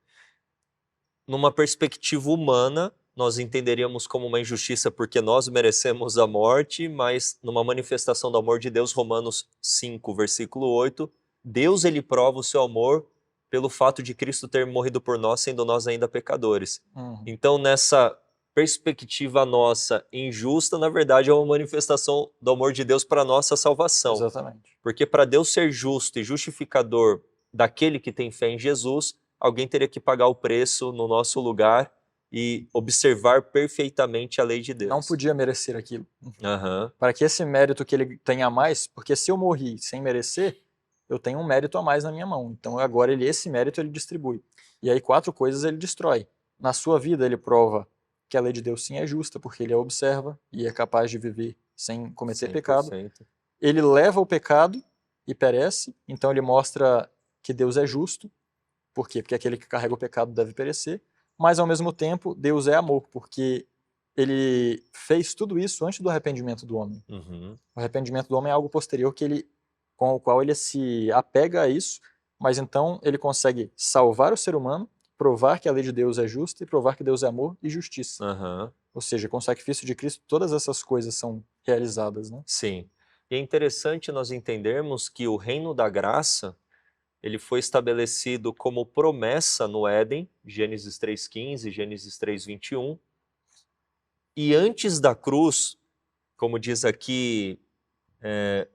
Numa perspectiva humana, nós entenderíamos como uma injustiça porque nós merecemos a morte, mas numa manifestação do amor de Deus, Romanos 5, versículo 8, Deus ele prova o seu amor pelo fato de Cristo ter morrido por nós, sendo nós ainda pecadores. Uhum. Então, nessa perspectiva nossa injusta, na verdade é uma manifestação do amor de Deus para a nossa salvação. Exatamente. Porque para Deus ser justo e justificador daquele que tem fé em Jesus, alguém teria que pagar o preço no nosso lugar e observar perfeitamente a lei de Deus. Não podia merecer aquilo. Uhum. Para que esse mérito que ele tenha a mais, porque se eu morri sem merecer, eu tenho um mérito a mais na minha mão. Então agora esse mérito ele distribui. E aí 4 coisas ele destrói. Na sua vida ele prova que a lei de Deus sim é justa, porque ele a observa e é capaz de viver sem cometer 100%. pecado. Ele leva o pecado e perece, então ele mostra que Deus é justo. Por quê? Porque aquele que carrega o pecado deve perecer. Mas ao mesmo tempo, Deus é amor, porque ele fez tudo isso antes do arrependimento do homem. Uhum. O arrependimento do homem é algo posterior com o qual ele se apega a isso, mas então ele consegue salvar o ser humano, provar que a lei de Deus é justa e provar que Deus é amor e justiça. Uhum. Ou seja, com o sacrifício de Cristo, todas essas coisas são realizadas, né? Sim. E é interessante nós entendermos que o reino da graça, ele foi estabelecido como promessa no Éden, Gênesis 3,15, Gênesis 3,21. E antes da cruz, como diz aqui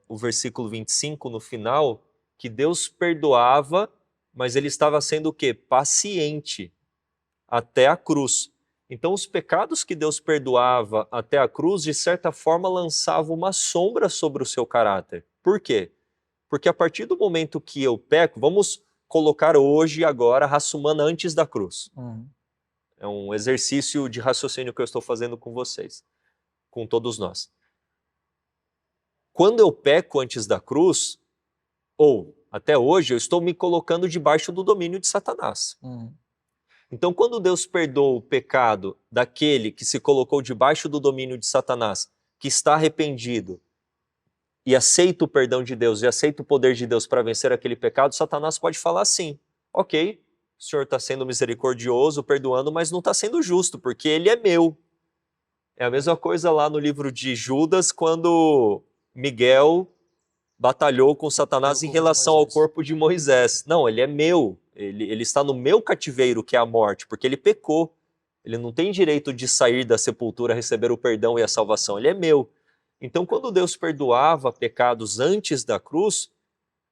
o versículo 25 no final, que Deus perdoava, mas ele estava sendo o quê? Paciente até a cruz. Então os pecados que Deus perdoava até a cruz, de certa forma, lançavam uma sombra sobre o seu caráter. Por quê? Porque a partir do momento que eu peco, vamos colocar hoje e agora a raça humana antes da cruz. Uhum. É um exercício de raciocínio que eu estou fazendo com vocês, com todos nós. Quando eu peco antes da cruz, ou até hoje, eu estou me colocando debaixo do domínio de Satanás. Uhum. Então, quando Deus perdoa o pecado daquele que se colocou debaixo do domínio de Satanás, que está arrependido, e aceita o perdão de Deus, e aceita o poder de Deus para vencer aquele pecado, Satanás pode falar assim, ok, o Senhor está sendo misericordioso, perdoando, mas não está sendo justo, porque ele é meu. É a mesma coisa lá no livro de Judas, quando Miguel batalhou com Satanás em relação ao corpo de Moisés. Não, ele é meu. Ele está no meu cativeiro, que é a morte, porque ele pecou. Ele não tem direito de sair da sepultura, receber o perdão e a salvação. Ele é meu. Então, quando Deus perdoava pecados antes da cruz,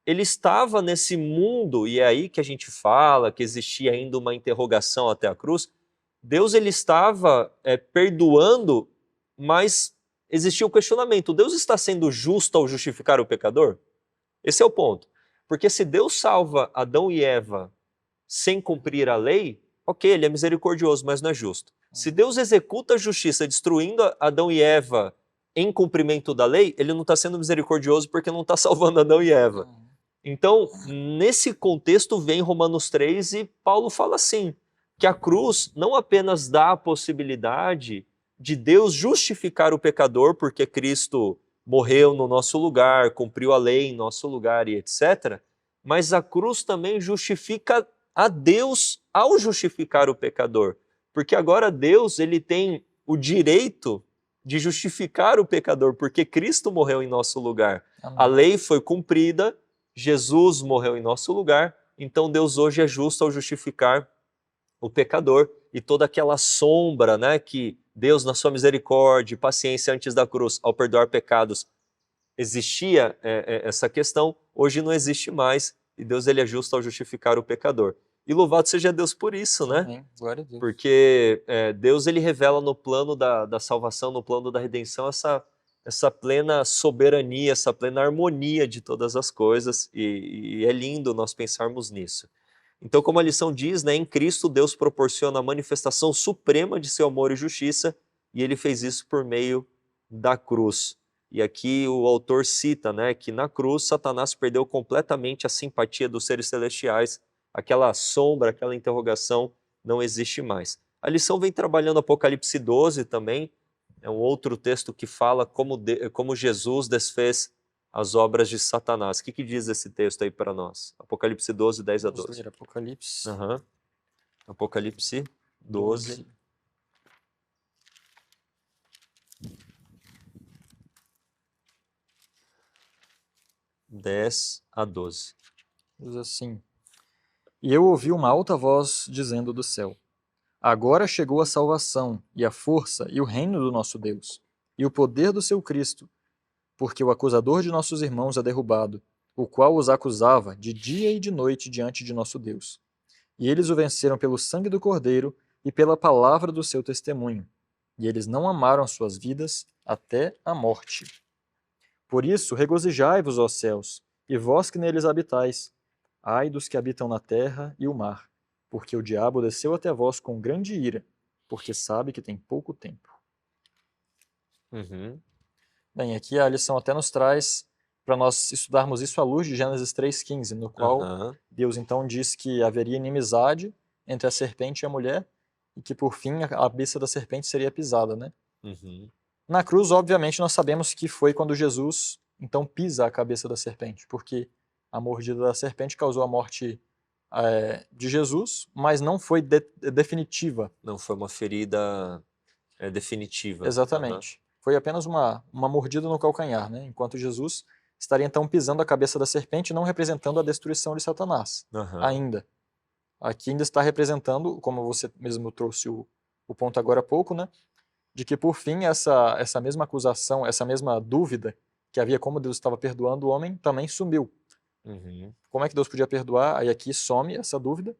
ele estava nesse mundo, e é aí que a gente fala que existia ainda uma interrogação até a cruz. Deus ele estava perdoando, mas existia o questionamento: Deus está sendo justo ao justificar o pecador? Esse é o ponto. Porque se Deus salva Adão e Eva sem cumprir a lei, ok, ele é misericordioso, mas não é justo. Se Deus executa a justiça destruindo Adão e Eva em cumprimento da lei, ele não está sendo misericordioso porque não está salvando Adão e Eva. Então, nesse contexto vem Romanos 3 e Paulo fala assim, que a cruz não apenas dá a possibilidade de Deus justificar o pecador, porque Cristo morreu no nosso lugar, cumpriu a lei em nosso lugar e etc., mas a cruz também justifica a Deus ao justificar o pecador. Porque agora Deus ele tem o direito de justificar o pecador, porque Cristo morreu em nosso lugar. Amém. A lei foi cumprida, Jesus morreu em nosso lugar, então Deus hoje é justo ao justificar o pecador. E toda aquela sombra, né, que Deus, na sua misericórdia e paciência antes da cruz, ao perdoar pecados, existia essa questão, hoje não existe mais, e Deus ele é justo ao justificar o pecador. E louvado seja Deus por isso, né? Amém. Glória a Deus. Porque Deus ele revela no plano da salvação, no plano da redenção, essa plena soberania, essa plena harmonia de todas as coisas, e é lindo nós pensarmos nisso. Então, como a lição diz, né, em Cristo Deus proporciona a manifestação suprema de seu amor e justiça, e ele fez isso por meio da cruz. E aqui o autor cita, né, que na cruz Satanás perdeu completamente a simpatia dos seres celestiais, aquela sombra, aquela interrogação não existe mais. A lição vem trabalhando Apocalipse 12 também, é um outro texto que fala como Jesus desfez as obras de Satanás. O que diz esse texto aí para nós? Apocalipse 12, 10 a 12. Vamos ler Apocalipse. Apocalipse 12. 10 a 12. Diz assim: E eu ouvi uma alta voz dizendo do céu: Agora chegou a salvação, e a força, e o reino do nosso Deus, e o poder do seu Cristo, porque o acusador de nossos irmãos é derrubado, o qual os acusava de dia e de noite diante de nosso Deus. E eles o venceram pelo sangue do Cordeiro e pela palavra do seu testemunho, e eles não amaram suas vidas até a morte. Por isso, regozijai-vos, ó céus, e vós que neles habitais. Ai dos que habitam na terra e o mar, porque o diabo desceu até vós com grande ira, porque sabe que tem pouco tempo. Bem, aqui a lição até nos traz para nós estudarmos isso à luz de Gênesis 3,15, no qual Deus então diz que haveria inimizade entre a serpente e a mulher, e que por fim a cabeça da serpente seria pisada, né? Na cruz, obviamente, nós sabemos que foi quando Jesus então pisa a cabeça da serpente, porque a mordida da serpente causou a morte de Jesus, mas não foi definitiva. Não foi uma ferida definitiva. Exatamente. Foi apenas uma mordida no calcanhar, né? Enquanto Jesus estaria então pisando a cabeça da serpente, não representando a destruição de Satanás, ainda. Aqui ainda está representando, como você mesmo trouxe o ponto agora há pouco, né? De que por fim essa mesma acusação, essa mesma dúvida que havia como Deus estava perdoando o homem, também sumiu. Como é que Deus podia perdoar? Aí aqui some essa dúvida,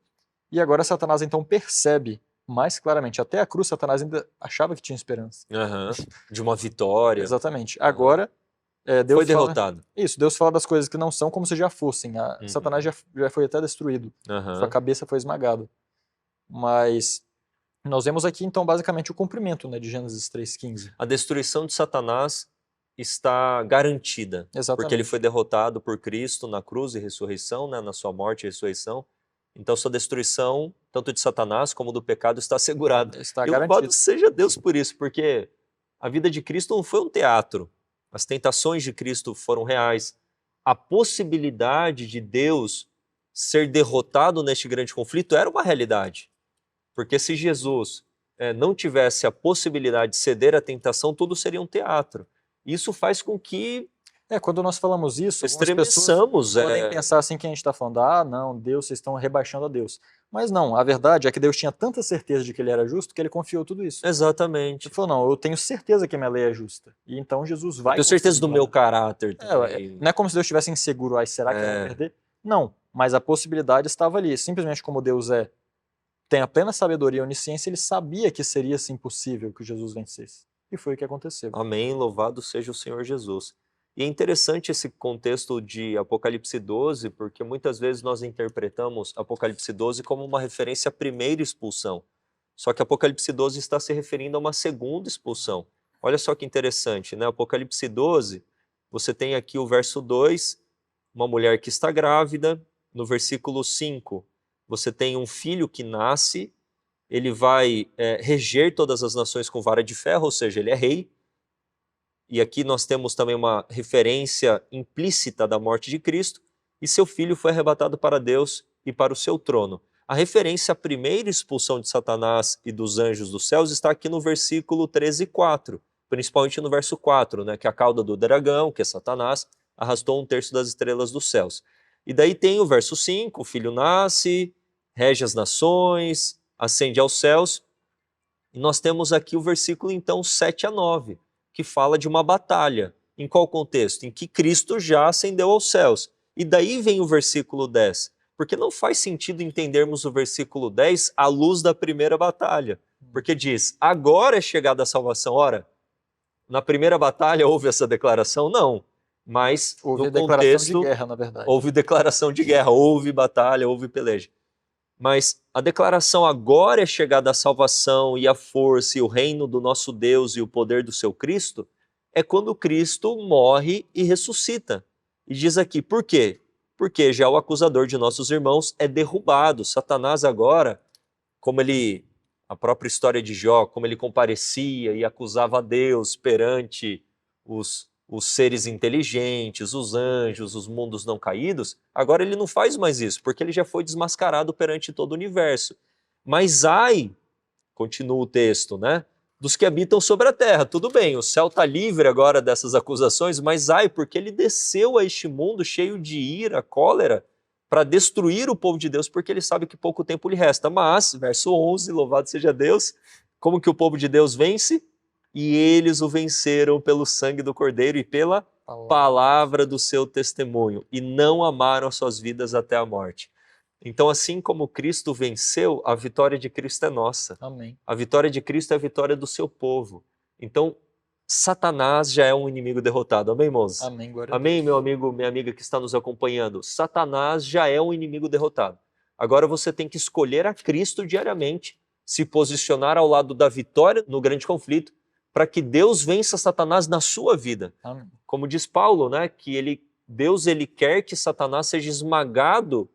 e agora Satanás então percebe mais claramente. Até a cruz Satanás ainda achava que tinha esperança. De uma vitória. Exatamente. Agora Deus foi derrotado. Isso, Deus fala das coisas que não são como se já fossem. Satanás já foi até destruído. Sua cabeça foi esmagada. Mas nós vemos aqui, então, basicamente o cumprimento, né, de Gênesis 3,15. A destruição de Satanás está garantida. Exatamente. Porque ele foi derrotado por Cristo na cruz e ressurreição, né, na sua morte e ressurreição. Então, sua destruição, tanto de Satanás como do pecado, está assegurada. Está e louvado seja Deus por isso, porque a vida de Cristo não foi um teatro. As tentações de Cristo foram reais. A possibilidade de Deus ser derrotado neste grande conflito era uma realidade. Porque se Jesus não tivesse a possibilidade de ceder à tentação, tudo seria um teatro. Isso faz com que Quando nós falamos isso, algumas pessoas estremeçamos. podem pensar assim que a gente está falando, não, Deus, vocês estão rebaixando a Deus. Mas não, a verdade é que Deus tinha tanta certeza de que ele era justo que ele confiou tudo isso. Exatamente. Ele falou, não, eu tenho certeza que a minha lei é justa. E então Jesus vai... Eu tenho certeza do conseguir meu caráter também. não é como se Deus estivesse inseguro, será que eu vou perder? Não, mas a possibilidade estava ali. Simplesmente como Deus tem a plena sabedoria e onisciência, ele sabia que seria assim possível que Jesus vencesse. E foi o que aconteceu. Amém, louvado seja o Senhor Jesus. E é interessante esse contexto de Apocalipse 12, porque muitas vezes nós interpretamos Apocalipse 12 como uma referência à primeira expulsão. Só que Apocalipse 12 está se referindo a uma segunda expulsão. Olha só que interessante, né? Apocalipse 12, você tem aqui o verso 2, uma mulher que está grávida. No versículo 5, você tem um filho que nasce, ele vai reger todas as nações com vara de ferro, ou seja, ele é rei. E aqui nós temos também uma referência implícita da morte de Cristo, e seu filho foi arrebatado para Deus e para o seu trono. A referência à primeira expulsão de Satanás e dos anjos dos céus está aqui no versículo 13 e 4, principalmente no verso 4, né, que a cauda do dragão, que é Satanás, arrastou 1/3 das estrelas dos céus. E daí tem o verso 5, o filho nasce, rege as nações, ascende aos céus, e nós temos aqui o versículo então 7 a 9, que fala de uma batalha. Em qual contexto? Em que Cristo já ascendeu aos céus. E daí vem o versículo 10, porque não faz sentido entendermos o versículo 10 à luz da primeira batalha. Porque diz, agora é chegada a salvação. Ora, na primeira batalha houve essa declaração? Não. Mas houve no declaração contexto, de guerra, na verdade. houve declaração de guerra, houve batalha, houve peleja. Mas a declaração agora é chegada a salvação e a força e o reino do nosso Deus e o poder do seu Cristo é quando Cristo morre e ressuscita. E diz aqui, por quê? Porque já o acusador de nossos irmãos é derrubado. Satanás agora, como a própria história de Jó, como ele comparecia e acusava a Deus perante os seres inteligentes, os anjos, os mundos não caídos, agora ele não faz mais isso, porque ele já foi desmascarado perante todo o universo. Mas ai, continua o texto, né? Dos que habitam sobre a terra. Tudo bem, o céu está livre agora dessas acusações, mas ai, porque ele desceu a este mundo cheio de ira, cólera, para destruir o povo de Deus, porque ele sabe que pouco tempo lhe resta. Mas, verso 11, louvado seja Deus, como que o povo de Deus vence? E eles o venceram pelo sangue do Cordeiro e pela palavra do seu testemunho, e não amaram as suas vidas até a morte. Então, assim como Cristo venceu, a vitória de Cristo é nossa. Amém. A vitória de Cristo é a vitória do seu povo. Então, Satanás já é um inimigo derrotado. Amém, irmãos? Amém, glória a Amém, Deus. meu amigo, minha amiga que está nos acompanhando. Satanás já é um inimigo derrotado. Agora você tem que escolher a Cristo diariamente, se posicionar ao lado da vitória no grande conflito, para que Deus vença Satanás na sua vida. Amém. Como diz Paulo, né, que Deus quer que Satanás seja esmagado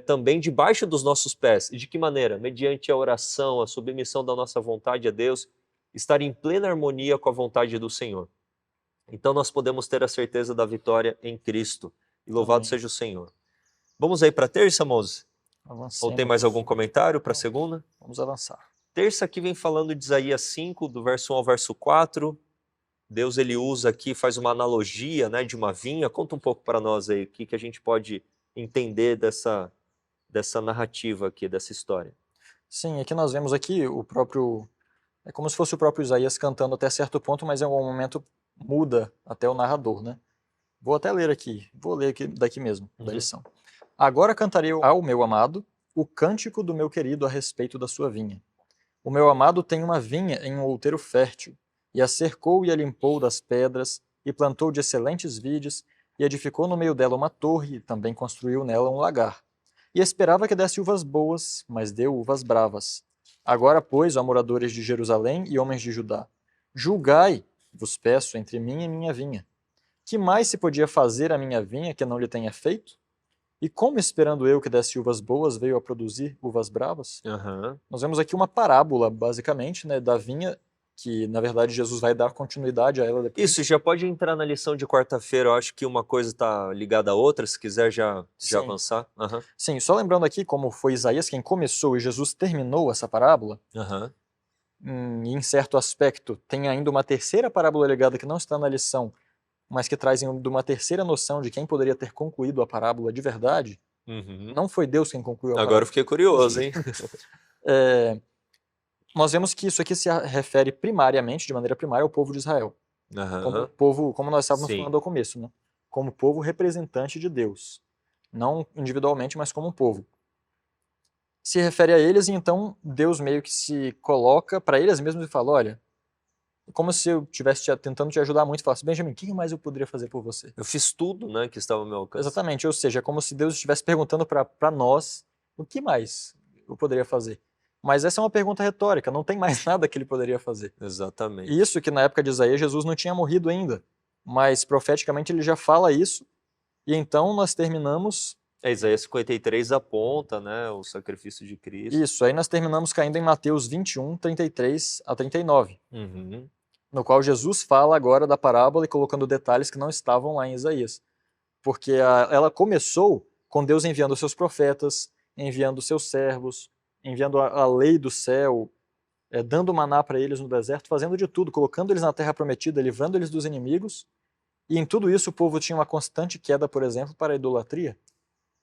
também debaixo dos nossos pés. E de que maneira? Mediante a oração, a submissão da nossa vontade a Deus, estar em plena harmonia com a vontade do Senhor. Então nós podemos ter a certeza da vitória em Cristo. E louvado Amém. seja o Senhor. Vamos aí para a terça, Moses? Ou tem mais algum comentário para a segunda? Vamos avançar. Terça aqui vem falando de Isaías 5, do verso 1 ao verso 4. Deus ele usa aqui, faz uma analogia, né, de uma vinha. Conta um pouco para nós aí, o que a gente pode entender dessa narrativa aqui, dessa história. Sim, aqui nós vemos aqui o próprio... É como se fosse o próprio Isaías cantando até certo ponto, mas em algum momento muda até o narrador, né? Vou até ler aqui, vou ler aqui, daqui mesmo, da lição. Agora cantarei ao meu amado o cântico do meu querido a respeito da sua vinha. O meu amado tem uma vinha em um outeiro fértil, e a cercou e a limpou das pedras, e plantou de excelentes vides, e edificou no meio dela uma torre, e também construiu nela um lagar. E esperava que desse uvas boas, mas deu uvas bravas. Agora, pois, ó moradores de Jerusalém e homens de Judá, julgai, vos peço, entre mim e minha vinha. Que mais se podia fazer a minha vinha que não lhe tenha feito? E como, esperando eu que desse uvas boas, veio a produzir uvas bravas? Nós vemos aqui uma parábola, basicamente, né, da vinha que na verdade Jesus vai dar continuidade a ela depois. Isso, já pode entrar na lição de quarta-feira. Eu acho que uma coisa está ligada à outra, se quiser já Sim. avançar. Aham, Sim, só lembrando aqui como foi Isaías quem começou e Jesus terminou essa parábola, aham. em certo aspecto tem ainda uma terceira parábola ligada que não está na lição, mas que traz ainda uma terceira noção de quem poderia ter concluído a parábola de verdade. Uhum. Não foi Deus quem concluiu a Agora eu parábola. fiquei curioso, hein? Nós vemos que isso aqui se refere primariamente, de maneira primária, ao povo de Israel. Como Aham, povo, como nós estávamos sim. falando ao começo, né? Como povo representante de Deus. Não individualmente, mas como um povo. Se refere a eles, e então Deus meio que se coloca para eles mesmos e fala: olha, como se eu estivesse tentando te ajudar muito, e falasse: Benjamin, o que mais eu poderia fazer por você? Eu fiz tudo, né, que estava ao meu alcance. Exatamente, ou seja, é como se Deus estivesse perguntando para nós o que mais eu poderia fazer. Mas essa é uma pergunta retórica, não tem mais nada que ele poderia fazer. Exatamente. Isso que na época de Isaías Jesus não tinha morrido ainda, mas profeticamente ele já fala isso, e então nós terminamos Isaías 53 aponta, né, o sacrifício de Cristo. isso, aí nós terminamos caindo em Mateus 21, 33 a 39, Uhum. no qual Jesus fala agora da parábola e colocando detalhes que não estavam lá em Isaías. Porque ela começou com Deus enviando seus profetas, enviando seus servos, enviando a lei do céu, dando maná para eles no deserto, fazendo de tudo, colocando eles na terra prometida, livrando eles dos inimigos. E em tudo isso o povo tinha uma constante queda, por exemplo, para a idolatria.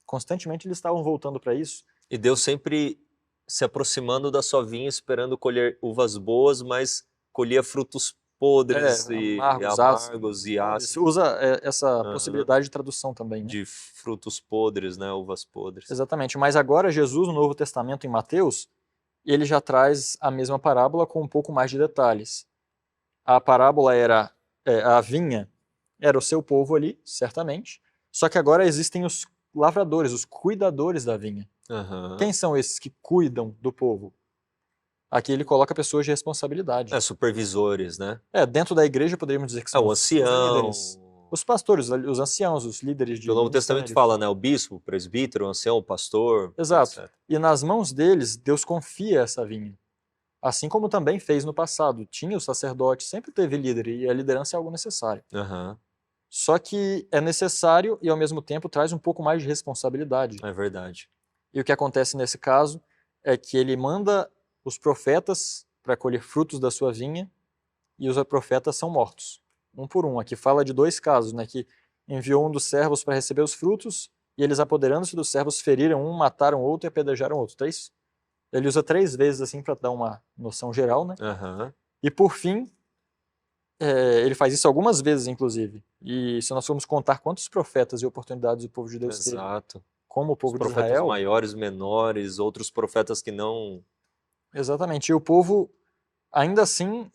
Constantemente eles estavam voltando para isso. E Deus sempre se aproximando da sua vinha, esperando colher uvas boas, mas colhia frutos podres e Amargos, amargos e Ele ácidos. usa essa Aham. possibilidade de tradução também, né? De frutos podres, né, uvas podres. Exatamente. Mas agora Jesus, no Novo Testamento, em Mateus, ele já traz a mesma parábola com um pouco mais de detalhes. A parábola era a vinha era o seu povo ali, certamente. Só que agora existem os lavradores, os cuidadores da vinha. Aham. Quem são esses que cuidam do povo? Aqui ele coloca pessoas de responsabilidade. Supervisores, né? Dentro da igreja poderíamos dizer que são O os ancião. líderes, os pastores, os anciãos, os líderes de No Novo Testamento ministérios. fala, né? O bispo, o presbítero, o ancião, o pastor. Exato. etc. E nas mãos deles, Deus confia essa vinha. Assim como também fez no passado. Tinha o sacerdote, sempre teve líder, e a liderança é algo necessário. Aham, Só que é necessário e, ao mesmo tempo, traz um pouco mais de responsabilidade. é verdade. E o que acontece nesse caso é que ele manda os profetas para colher frutos da sua vinha, e os profetas são mortos, um por um. Aqui fala de dois casos, né, que enviou um dos servos para receber os frutos, e eles, apoderando-se dos servos, feriram um, mataram outro e apedrejaram outro. Ele usa 3 vezes assim para dar uma noção geral, né? Aham. E por fim, ele faz isso algumas vezes, inclusive. E se nós formos contar quantos profetas e oportunidades o povo de Deus teve, Exato. como o Os povo de profetas Israel, maiores, menores, outros profetas que não. exatamente, e o povo ainda assim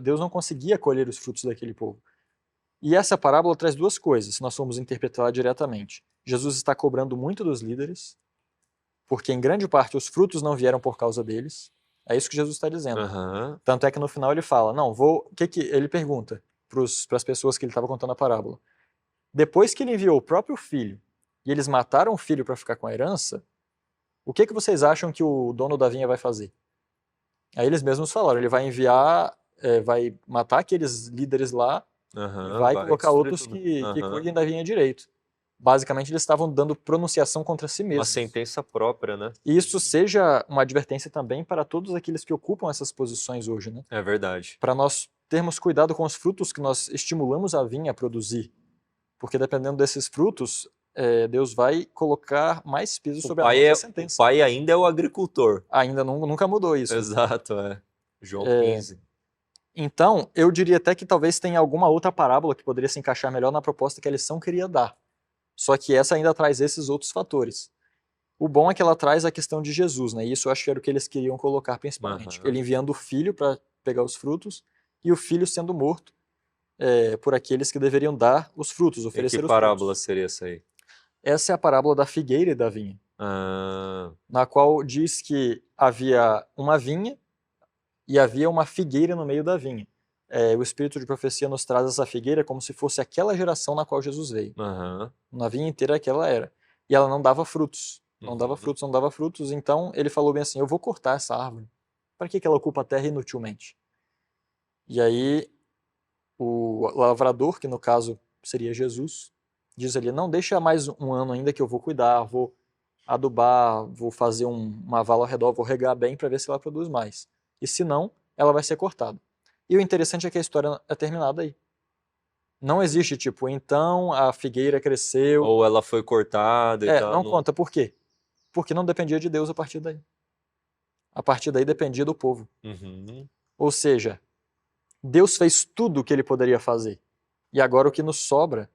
Deus não conseguia colher os frutos daquele povo. E essa parábola traz duas coisas, se nós formos interpretá-la diretamente. Jesus está cobrando muito dos líderes, porque em grande parte os frutos não vieram por causa deles. É isso que Jesus está dizendo. Aham. Tanto é que no final ele fala, não, ele pergunta para as pessoas que ele estava contando a parábola. Depois que ele enviou o próprio filho e eles mataram o filho para ficar com a herança, o que vocês acham que o dono da vinha vai fazer? Aí eles mesmos falaram, ele vai enviar, vai matar aqueles líderes lá, Aham, vai vai colocar destruir outros tudo. que Aham. cuidem da vinha direito. Basicamente eles estavam dando pronunciação contra si Uma mesmos. sentença própria, né? E isso seja uma advertência também para todos aqueles que ocupam essas posições hoje, né? É verdade. Para nós termos cuidado com os frutos que nós estimulamos a vinha a produzir. Porque dependendo desses frutos, Deus vai colocar mais peso sobre a nossa O sentença. pai ainda é o agricultor. Ainda nunca mudou isso. Exato, é. João 15. Então, eu diria até que talvez tenha alguma outra parábola que poderia se encaixar melhor na proposta que a lição queria dar. Só que essa ainda traz esses outros fatores. O bom é que ela traz a questão de Jesus, né? E isso eu acho que era o que eles queriam colocar principalmente. Aham. Ele enviando o filho para pegar os frutos e o filho sendo morto por aqueles que deveriam dar os frutos, E oferecer que os parábola frutos. seria essa aí? Essa é a parábola da figueira e da vinha, Ah, na qual diz que havia uma vinha e havia uma figueira no meio da vinha. O espírito de profecia nos traz essa figueira como se fosse aquela geração na qual Jesus veio. aham. Na vinha inteira aquela era. E ela não dava frutos. Não dava Uhum. frutos, não dava frutos. Então ele falou bem assim: eu vou cortar essa árvore. Para que ela ocupa a terra inutilmente? E aí o lavrador, que no caso seria Jesus, diz ali, não, deixa mais um ano ainda que eu vou cuidar, vou adubar, vou fazer uma vala ao redor, vou regar bem para ver se ela produz mais. E se não, ela vai ser cortada. E o interessante é que a história é terminada aí. Não existe tipo, então a figueira cresceu. Ou ela foi cortada e tal. Não conta. Por quê? Porque não dependia de Deus a partir daí. A partir daí dependia do povo. Uhum. Ou seja, Deus fez tudo o que ele poderia fazer. E agora o que nos sobra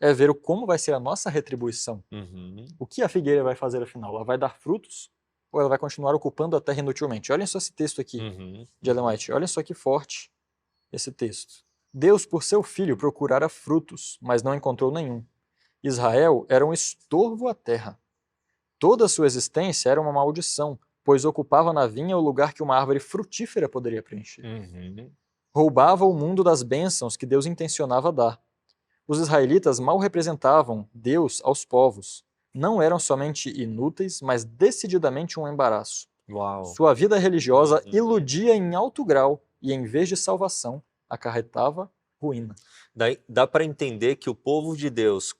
é ver como vai ser a nossa retribuição. Uhum. O que a figueira vai fazer afinal? Ela vai dar frutos ou ela vai continuar ocupando a terra inutilmente? Olhem só esse texto aqui de Ellen White. Olhem só que forte esse texto. Deus, por seu filho, procurara frutos, mas não encontrou nenhum. Israel era um estorvo à terra. Toda a sua existência era uma maldição, pois ocupava na vinha o lugar que uma árvore frutífera poderia preencher. Uhum. Roubava o mundo das bênçãos que Deus intencionava dar. Os israelitas mal representavam Deus aos povos. Não eram somente inúteis, mas decididamente um embaraço. Uau. Sua vida religiosa iludia em alto grau e, em vez de salvação, acarretava ruína. Dá para entender que o povo de Deus,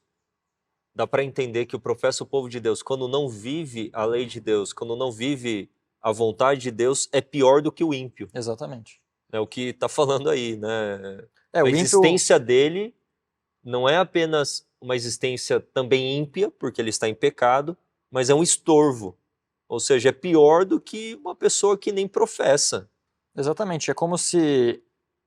dá para entender que o professa o povo de Deus, quando não vive a lei de Deus, quando não vive a vontade de Deus, é pior do que o ímpio. Exatamente. É o que está falando aí, né? A a existência dele não é apenas uma existência também ímpia, porque ele está em pecado, mas é um estorvo. Ou seja, é pior do que uma pessoa que nem professa. Exatamente. É como se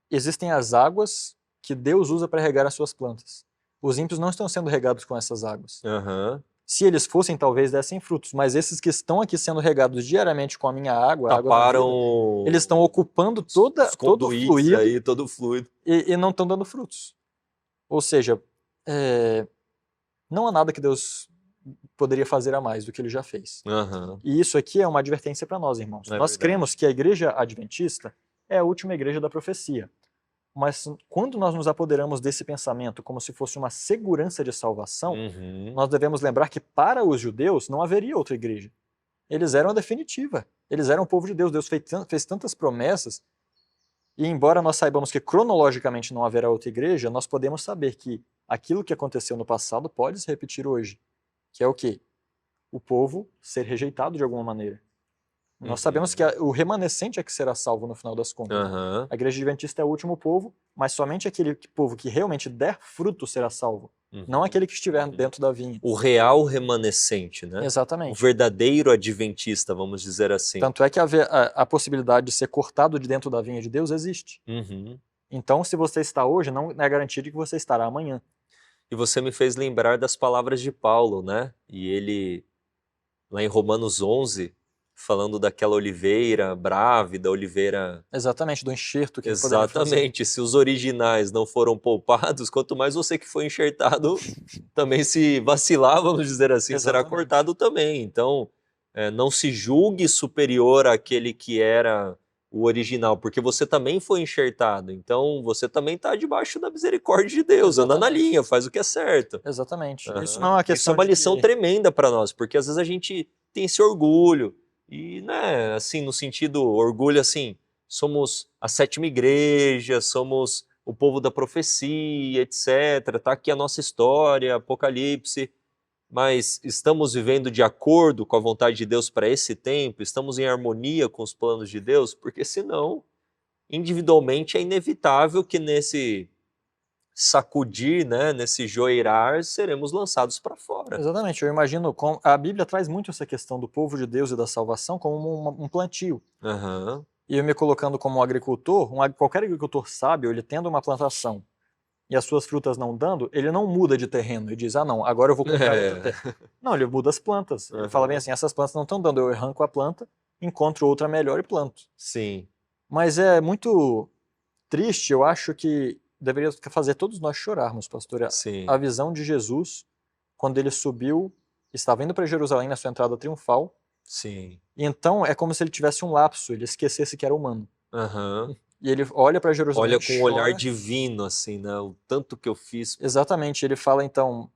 existem as águas que Deus usa para regar as suas plantas. Os ímpios não estão sendo regados com essas águas. Uhum. Se eles fossem, talvez dessem frutos, mas esses que estão aqui sendo regados diariamente com a minha água, a água da vida, eles estão ocupando todo o fluido, aí, todo o fluido e não estão dando frutos. Ou seja, não há nada que Deus poderia fazer a mais do que ele já fez. Uhum. E isso aqui é uma advertência para nós, irmãos. Nós cremos que a igreja adventista é a última igreja da profecia. Mas quando nós nos apoderamos desse pensamento como se fosse uma segurança de salvação, nós devemos lembrar que para os judeus não haveria outra igreja. Eles eram a definitiva. Eles eram o povo de Deus. Deus fez tantas promessas. E embora nós saibamos que cronologicamente não haverá outra igreja, nós podemos saber que aquilo que aconteceu no passado pode se repetir hoje. Que é o quê? O povo ser rejeitado de alguma maneira. Nós sabemos que o remanescente é que será salvo no final das contas. A igreja adventista é o último povo, mas somente aquele povo que realmente der fruto será salvo. Não aquele que estiver dentro da vinha. O real remanescente, né? Exatamente. O verdadeiro adventista, vamos dizer assim. Tanto é que a possibilidade de ser cortado de dentro da vinha de Deus existe. Então, se você está hoje, não é garantia de que você estará amanhã. E você me fez lembrar das palavras de Paulo, né? E ele, lá em Romanos 11... falando daquela oliveira brávida, oliveira... Exatamente, do enxerto que Exatamente, se os originais não foram poupados, quanto mais você que foi enxertado, também se vacilar, vamos dizer assim, será cortado também. Então, não se julgue superior àquele que era o original, porque você também foi enxertado, então você também está debaixo da misericórdia de Deus, anda na linha, faz o que é certo. Exatamente. Isso não é uma questão. Isso é uma lição tremenda para nós, porque às vezes a gente tem esse orgulho, e, né, assim, no sentido, orgulho, assim, somos a sétima igreja, somos o povo da profecia, etc. Tá aqui a nossa história, Apocalipse, mas estamos vivendo de acordo com a vontade de Deus para esse tempo? Estamos em harmonia com os planos de Deus? Porque senão, individualmente, é inevitável que nesse sacudir, né, nesse joeirar, seremos lançados para fora. Exatamente, eu imagino, a Bíblia traz muito essa questão do povo de Deus e da salvação como um plantio. E eu me colocando como um agricultor, qualquer agricultor sábio, ele tendo uma plantação e as suas frutas não dando, ele não muda de terreno e diz, ah não, agora eu vou comprar outra terra. Não, ele muda as plantas. Ele fala bem assim, essas plantas não estão dando, eu arranco a planta, encontro outra melhor e planto. Sim. Mas é muito triste, eu acho que deveria fazer todos nós chorarmos, pastor. Sim. A visão de Jesus, quando ele subiu, estava indo para Jerusalém na sua entrada triunfal. Sim. E então é como se ele tivesse um lapso, ele esquecesse que era humano. E ele olha para Jerusalém, olha com um olhar divino, assim, né? O tanto que eu fiz. Exatamente, ele fala então,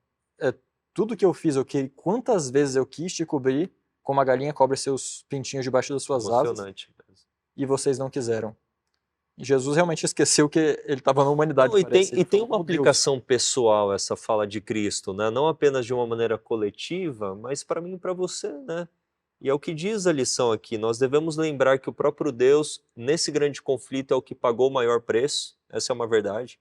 tudo que eu fiz, quantas vezes eu quis te cobrir, como a galinha cobre seus pintinhos debaixo das suas asas, e vocês não quiseram. E Jesus realmente esqueceu que ele estava na humanidade. Não, e Parece. Ele tem falou uma como Deus. aplicação pessoal essa fala de Cristo, né? Não apenas de uma maneira coletiva, mas para mim e para você, né? E é o que diz a lição aqui. Nós devemos lembrar que o próprio Deus, nesse grande conflito, é o que pagou o maior preço. Essa é uma verdade.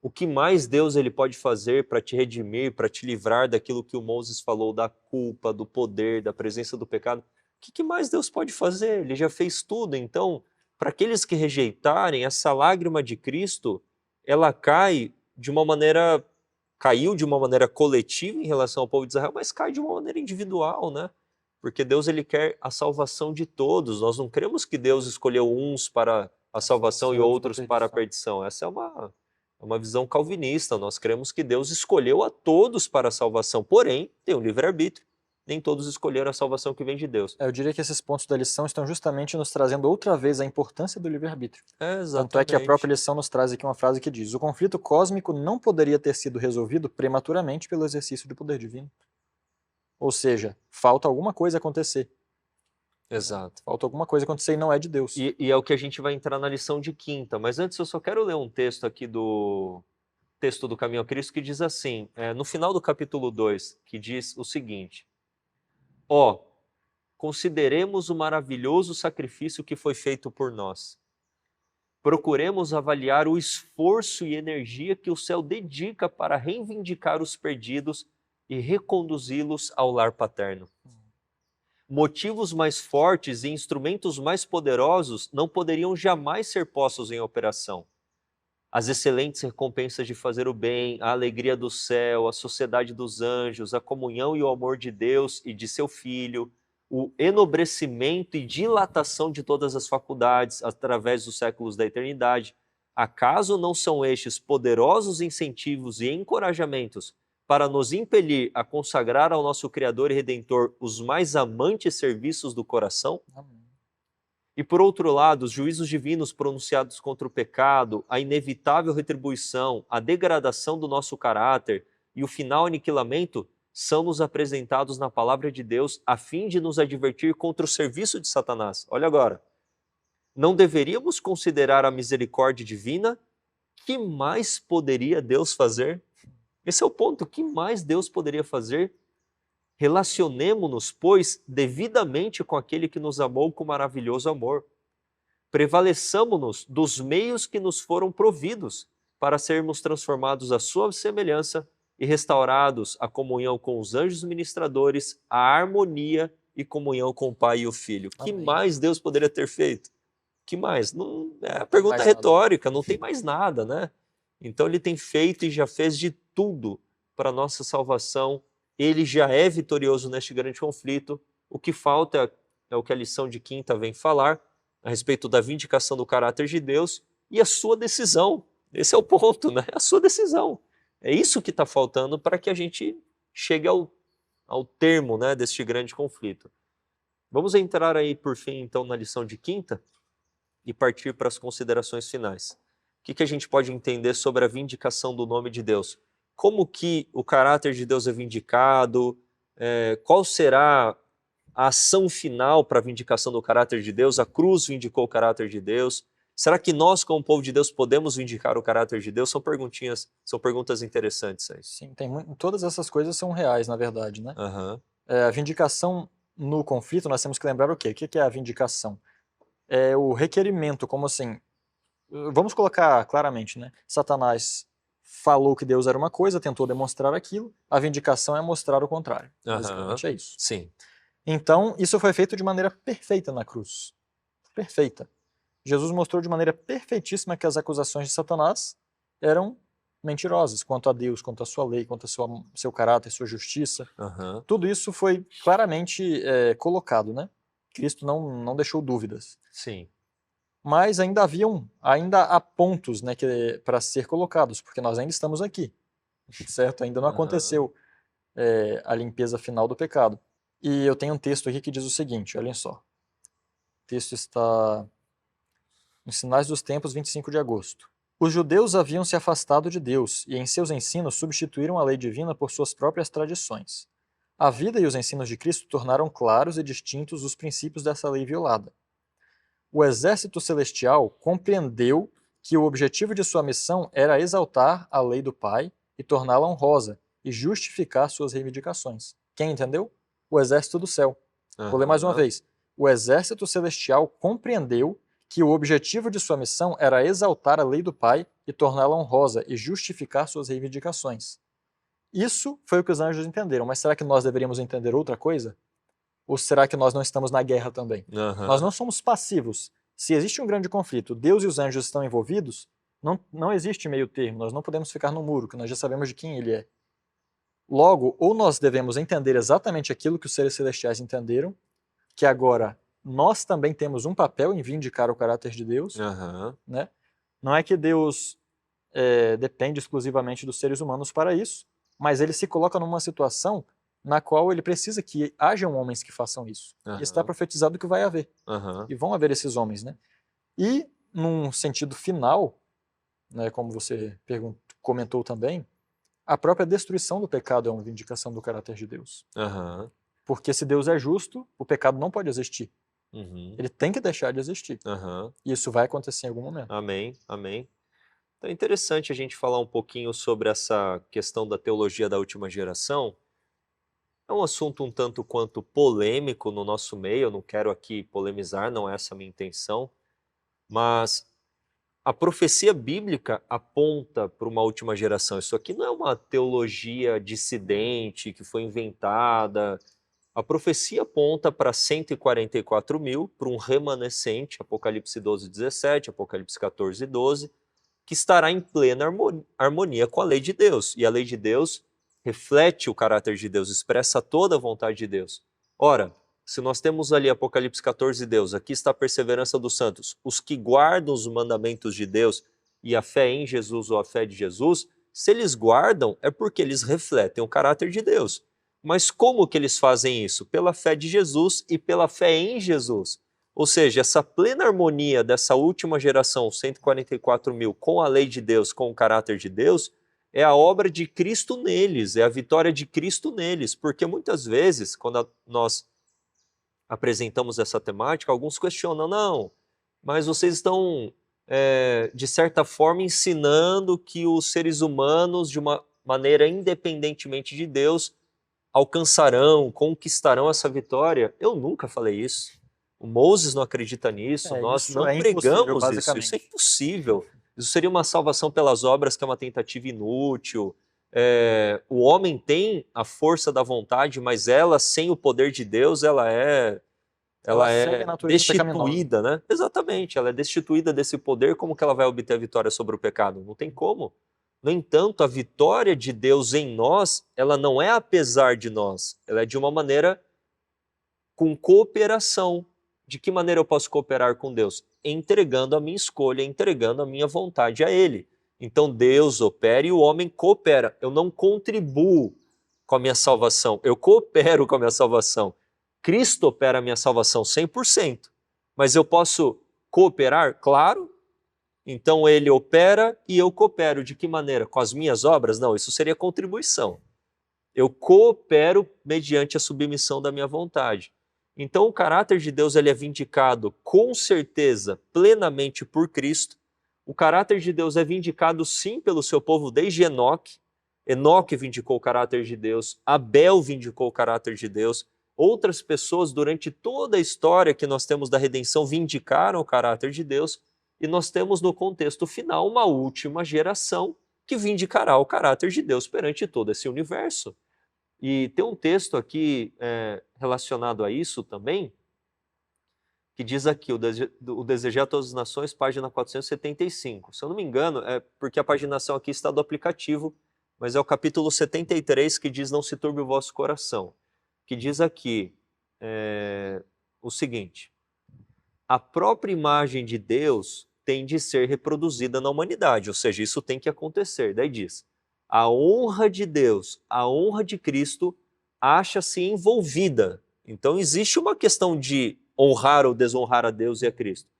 O que mais Deus ele pode fazer para te redimir, para te livrar daquilo que o Moses falou, da culpa, do poder, da presença do pecado? O que mais Deus pode fazer? Ele já fez tudo. Então, para aqueles que rejeitarem, essa lágrima de Cristo, ela caiu de uma maneira coletiva em relação ao povo de Israel, mas cai de uma maneira individual, né? Porque Deus ele quer a salvação de todos. Nós não cremos que Deus escolheu uns para a salvação e outros para a perdição. Essa é uma visão calvinista. Nós cremos que Deus escolheu a todos para a salvação, porém, tem um livre-arbítrio. Nem todos escolheram a salvação que vem de Deus. Eu diria que esses pontos da lição estão justamente nos trazendo outra vez a importância do livre-arbítrio. Exatamente. Tanto é que a própria lição nos traz aqui uma frase que diz: o conflito cósmico não poderia ter sido resolvido prematuramente pelo exercício do poder divino. Ou seja, falta alguma coisa acontecer. Exato. Falta alguma coisa acontecer e não é de Deus. E é o que a gente vai entrar na lição de quinta. Mas antes eu só quero ler um texto aqui do texto do Caminho a Cristo que diz assim, no final do capítulo 2, que diz o seguinte: Ó, consideremos o maravilhoso sacrifício que foi feito por nós. Procuremos avaliar o esforço e energia que o céu dedica para reivindicar os perdidos e reconduzi-los ao lar paterno. Motivos mais fortes e instrumentos mais poderosos não poderiam jamais ser postos em operação. As excelentes recompensas de fazer o bem, a alegria do céu, a sociedade dos anjos, a comunhão e o amor de Deus e de seu Filho, o enobrecimento e dilatação de todas as faculdades através dos séculos da eternidade, acaso não são estes poderosos incentivos e encorajamentos para nos impelir a consagrar ao nosso Criador e Redentor os mais amantes serviços do coração? Amém. E por outro lado, os juízos divinos pronunciados contra o pecado, a inevitável retribuição, a degradação do nosso caráter e o final aniquilamento são nos apresentados na palavra de Deus a fim de nos advertir contra o serviço de Satanás. Olha agora, não deveríamos considerar a misericórdia divina? Que mais poderia Deus fazer? Esse é o ponto, o que mais Deus poderia fazer? Relacionemo-nos, pois, devidamente com aquele que nos amou com maravilhoso amor. Prevaleçamo-nos dos meios que nos foram providos para sermos transformados à sua semelhança e restaurados à comunhão com os anjos ministradores, à harmonia e comunhão com o Pai e o Filho. Amém. Que mais Deus poderia ter feito? Que mais? Não, a pergunta é mais nada. retórica, não tem mais nada, né? Então ele tem feito e já fez de tudo para a nossa salvação. Ele já é vitorioso neste grande conflito. O que falta é o que a lição de quinta vem falar a respeito da vindicação do caráter de Deus e a sua decisão. Esse é o ponto, né? A sua decisão. É isso que está faltando para que a gente chegue ao termo, né, deste grande conflito. Vamos entrar aí, por fim, então, na lição de quinta e partir para as considerações finais. O que a gente pode entender sobre a vindicação do nome de Deus? Como que o caráter de Deus é vindicado? Qual será a ação final para a vindicação do caráter de Deus? A cruz vindicou o caráter de Deus. Será que nós, como povo de Deus, podemos vindicar o caráter de Deus? São perguntas interessantes aí. Sim, todas essas coisas são reais, na verdade, né? Uhum. A vindicação no conflito, nós temos que lembrar o quê? O que é a vindicação? É o requerimento, como assim... Vamos colocar claramente, né? Satanás falou que Deus era uma coisa, tentou demonstrar aquilo, a vindicação é mostrar o contrário. Basicamente é isso. Sim. Então, isso foi feito de maneira perfeita na cruz. Perfeita. Jesus mostrou de maneira perfeitíssima que as acusações de Satanás eram mentirosas quanto a Deus, quanto a sua lei, quanto a seu caráter, sua justiça. Uhum. Tudo isso foi claramente colocado, né? Cristo não deixou dúvidas. Sim. Mas ainda há pontos, né, para ser colocados, porque nós ainda estamos aqui, certo? Ainda não aconteceu a limpeza final do pecado. E eu tenho um texto aqui que diz o seguinte, olhem só. O texto está em Sinais dos Tempos, 25 de agosto. Os judeus haviam se afastado de Deus e em seus ensinos substituíram a lei divina por suas próprias tradições. A vida e os ensinos de Cristo tornaram claros e distintos os princípios dessa lei violada. o exército celestial compreendeu que o objetivo de sua missão era exaltar a lei do Pai e torná-la honrosa e justificar suas reivindicações. Quem entendeu? O exército do céu. Vou ler mais uma vez. O exército celestial compreendeu que o objetivo de sua missão era exaltar a lei do Pai e torná-la honrosa e justificar suas reivindicações. Isso foi o que os anjos entenderam, mas será que nós deveríamos entender outra coisa? Ou será que nós não estamos na guerra também? Nós não somos passivos. Se existe um grande conflito, Deus e os anjos estão envolvidos, não existe meio termo, nós não podemos ficar no muro, que nós já sabemos de quem ele é. Logo, ou nós devemos entender exatamente aquilo que os seres celestiais entenderam, que agora nós também temos um papel em vindicar o caráter de Deus, né? Não é que Deus depende exclusivamente dos seres humanos para isso, mas ele se coloca numa situação na qual ele precisa que hajam homens que façam isso. E está profetizado que vai haver. E vão haver esses homens, né? E, num sentido final, né, como você comentou também, a própria destruição do pecado é uma vindicação do caráter de Deus. Porque se Deus é justo, o pecado não pode existir. Ele tem que deixar de existir. E isso vai acontecer em algum momento. Amém, amém. Então é interessante a gente falar um pouquinho sobre essa questão da teologia da última geração. É um assunto um tanto quanto polêmico no nosso meio, eu não quero aqui polemizar, não é essa a minha intenção, mas a profecia bíblica aponta para uma última geração. Isso aqui não é uma teologia dissidente que foi inventada. A profecia aponta para 144 mil, para um remanescente, Apocalipse 12, 17, Apocalipse 14, 12, que estará em plena harmonia com a lei de Deus. E a lei de Deus reflete o caráter de Deus, expressa toda a vontade de Deus. Ora, se nós temos ali Apocalipse 14, Deus, aqui está a perseverança dos santos, os que guardam os mandamentos de Deus e a fé em Jesus ou a fé de Jesus, se eles guardam é porque eles refletem o caráter de Deus. Mas como que eles fazem isso? Pela fé de Jesus e pela fé em Jesus. Ou seja, essa plena harmonia dessa última geração, 144 mil, com a lei de Deus, com o caráter de Deus, é a obra de Cristo neles, é a vitória de Cristo neles. Porque muitas vezes, quando nós apresentamos essa temática, alguns questionam, não, mas vocês estão, de certa forma, ensinando que os seres humanos, de uma maneira independentemente de Deus, alcançarão, conquistarão essa vitória. Eu nunca falei isso. O Moses não acredita nisso, nós não pregamos isso. Isso é impossível. Isso seria uma salvação pelas obras, que é uma tentativa inútil. O homem tem a força da vontade, mas ela, sem o poder de Deus, ela é destituída, né? Exatamente, ela é destituída desse poder. Como que ela vai obter a vitória sobre o pecado? Não tem como. No entanto, a vitória de Deus em nós, ela não é apesar de nós, ela é de uma maneira com cooperação. De que maneira eu posso cooperar com Deus? Entregando a minha escolha, entregando a minha vontade a Ele. Então Deus opera e o homem coopera. Eu não contribuo com a minha salvação, eu coopero com a minha salvação. Cristo opera a minha salvação 100%. Mas eu posso cooperar? Claro. Então ele opera e eu coopero. De que maneira? Com as minhas obras? Não, isso seria contribuição. Eu coopero mediante a submissão da minha vontade. Então o caráter de Deus ele é vindicado com certeza, plenamente por Cristo. O caráter de Deus é vindicado sim pelo seu povo desde Enoque. Enoque vindicou o caráter de Deus, Abel vindicou o caráter de Deus. Outras pessoas durante toda a história que nós temos da redenção vindicaram o caráter de Deus. E nós temos no contexto final uma última geração que vindicará o caráter de Deus perante todo esse universo. E tem um texto aqui relacionado a isso também, que diz aqui, o Desejar a Todas as Nações, página 475. Se eu não me engano, é porque a paginação aqui está do aplicativo, mas é o capítulo 73 que diz, não se turbe o vosso coração. Que diz aqui o seguinte, a própria imagem de Deus tem de ser reproduzida na humanidade, ou seja, isso tem que acontecer. Daí diz, a honra de Deus, a honra de Cristo acha-se envolvida. Então existe uma questão de honrar ou desonrar a Deus e a Cristo.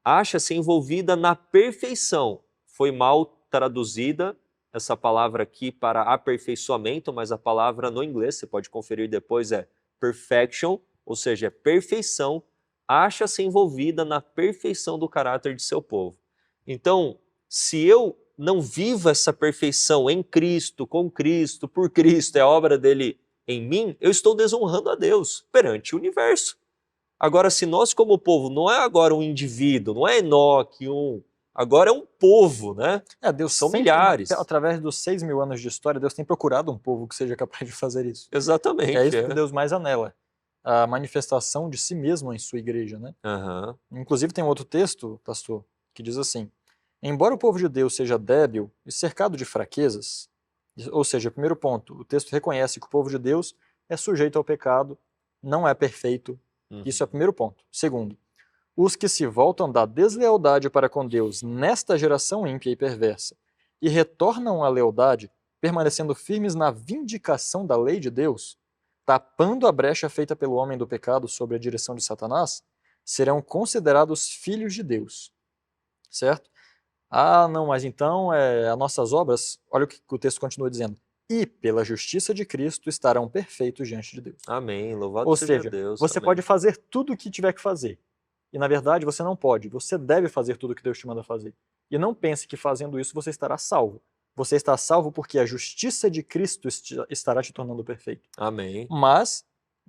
Acha-se envolvida na perfeição. Foi mal traduzida essa palavra aqui para aperfeiçoamento, mas a palavra no inglês, você pode conferir depois, é perfection, ou seja, é perfeição, acha-se envolvida na perfeição do caráter de seu povo. Então, se eu não vivo essa perfeição em Cristo, com Cristo, por Cristo, é a obra dele em mim, eu estou desonrando a Deus perante o universo. Agora, se nós como povo, não é agora um indivíduo, não é Enoque, agora é um povo, né? Deus São sempre, milhares. através dos 6.000 anos de história, Deus tem procurado um povo que seja capaz de fazer isso. Exatamente. É isso que Deus mais anela, a manifestação de si mesmo em sua igreja, né? Uhum. Inclusive tem um outro texto, pastor, que diz assim: embora o povo de Deus seja débil e cercado de fraquezas, ou seja, primeiro ponto, o texto reconhece que o povo de Deus é sujeito ao pecado, não é perfeito. Isso é o primeiro ponto. Segundo, os que se voltam da deslealdade para com Deus nesta geração ímpia e perversa e retornam à lealdade, permanecendo firmes na vindicação da lei de Deus, tapando a brecha feita pelo homem do pecado sob a direção de Satanás, serão considerados filhos de Deus. Certo? Não, mas então as nossas obras, olha o que o texto continua dizendo, e pela justiça de Cristo estarão perfeitos diante de Deus. Amém. Louvado Ou seja seja, Deus. você Amém. pode fazer tudo o que tiver que fazer. E na verdade você não pode. Você deve fazer tudo o que Deus te manda fazer. E não pense que fazendo isso você estará salvo. Você está salvo porque a justiça de Cristo estará te tornando perfeito. Amém. Mas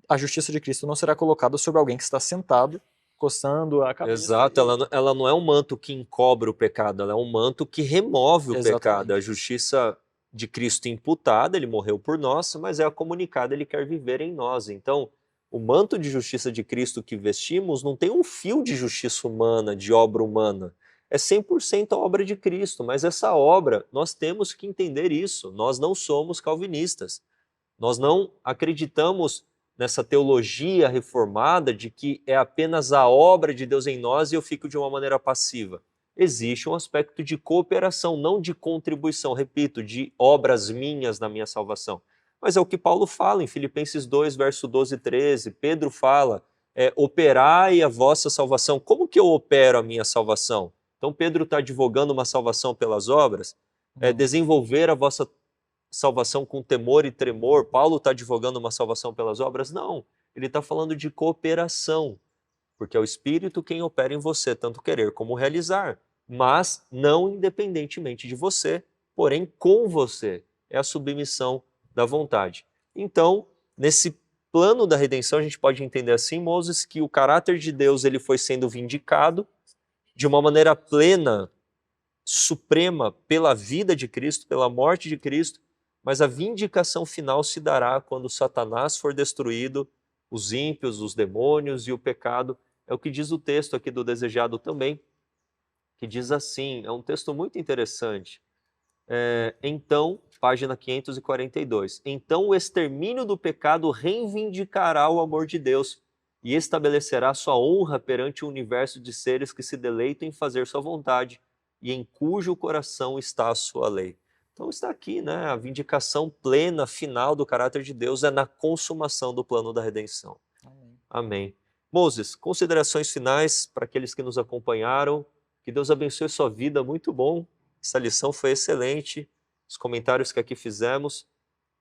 a justiça de Cristo não será colocada sobre alguém que está sentado, coçando a cabeça. Exato, ela não é um manto que encobre o pecado, ela é um manto que remove o pecado. A justiça de Cristo imputada, ele morreu por nós, mas é a comunicada, ele quer viver em nós. Então, o manto de justiça de Cristo que vestimos não tem um fio de justiça humana, de obra humana. É 100% a obra de Cristo, mas essa obra, nós temos que entender isso. Nós não somos calvinistas. Nós não acreditamos nessa teologia reformada de que é apenas a obra de Deus em nós e eu fico de uma maneira passiva. Existe um aspecto de cooperação, não de contribuição, repito, de obras minhas na minha salvação. Mas é o que Paulo fala em Filipenses 2, verso 12 e 13. Pedro fala, operai a vossa salvação. Como que eu opero a minha salvação? Então Pedro está advogando uma salvação pelas obras, desenvolver a vossa salvação com temor e tremor. Paulo está advogando uma salvação pelas obras? Não, ele está falando de cooperação, porque é o Espírito quem opera em você, tanto querer como realizar, mas não independentemente de você, porém com você. É a submissão da vontade. Então, nesse plano da redenção, a gente pode entender assim, Moses, que o caráter de Deus ele foi sendo vindicado de uma maneira plena, suprema, pela vida de Cristo, pela morte de Cristo, mas a vindicação final se dará quando Satanás for destruído, os ímpios, os demônios e o pecado. É o que diz o texto aqui do Desejado também, que diz assim, é um texto muito interessante. Então, página 542, então o extermínio do pecado reivindicará o amor de Deus e estabelecerá sua honra perante o universo de seres que se deleitam em fazer sua vontade e em cujo coração está a sua lei. Então está aqui, né? A vindicação plena, final do caráter de Deus é na consumação do plano da redenção. Amém. Amém. Moses, considerações finais para aqueles que nos acompanharam. Que Deus abençoe sua vida, muito bom. Essa lição foi excelente, os comentários que aqui fizemos.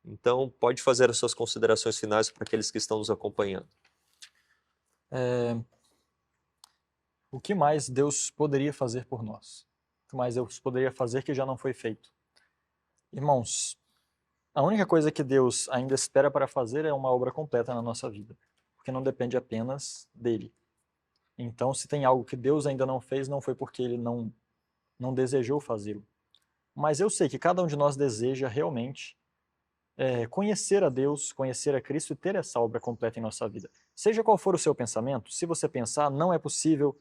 Então, pode fazer as suas considerações finais para aqueles que estão nos acompanhando. O que mais Deus poderia fazer por nós? O que mais Deus poderia fazer que já não foi feito? Irmãos, a única coisa que Deus ainda espera para fazer é uma obra completa na nossa vida, porque não depende apenas dele. Então, se tem algo que Deus ainda não fez, não foi porque ele não desejou fazê-lo. Mas eu sei que cada um de nós deseja realmente conhecer a Deus, conhecer a Cristo e ter essa obra completa em nossa vida. Seja qual for o seu pensamento, se você pensar não é possível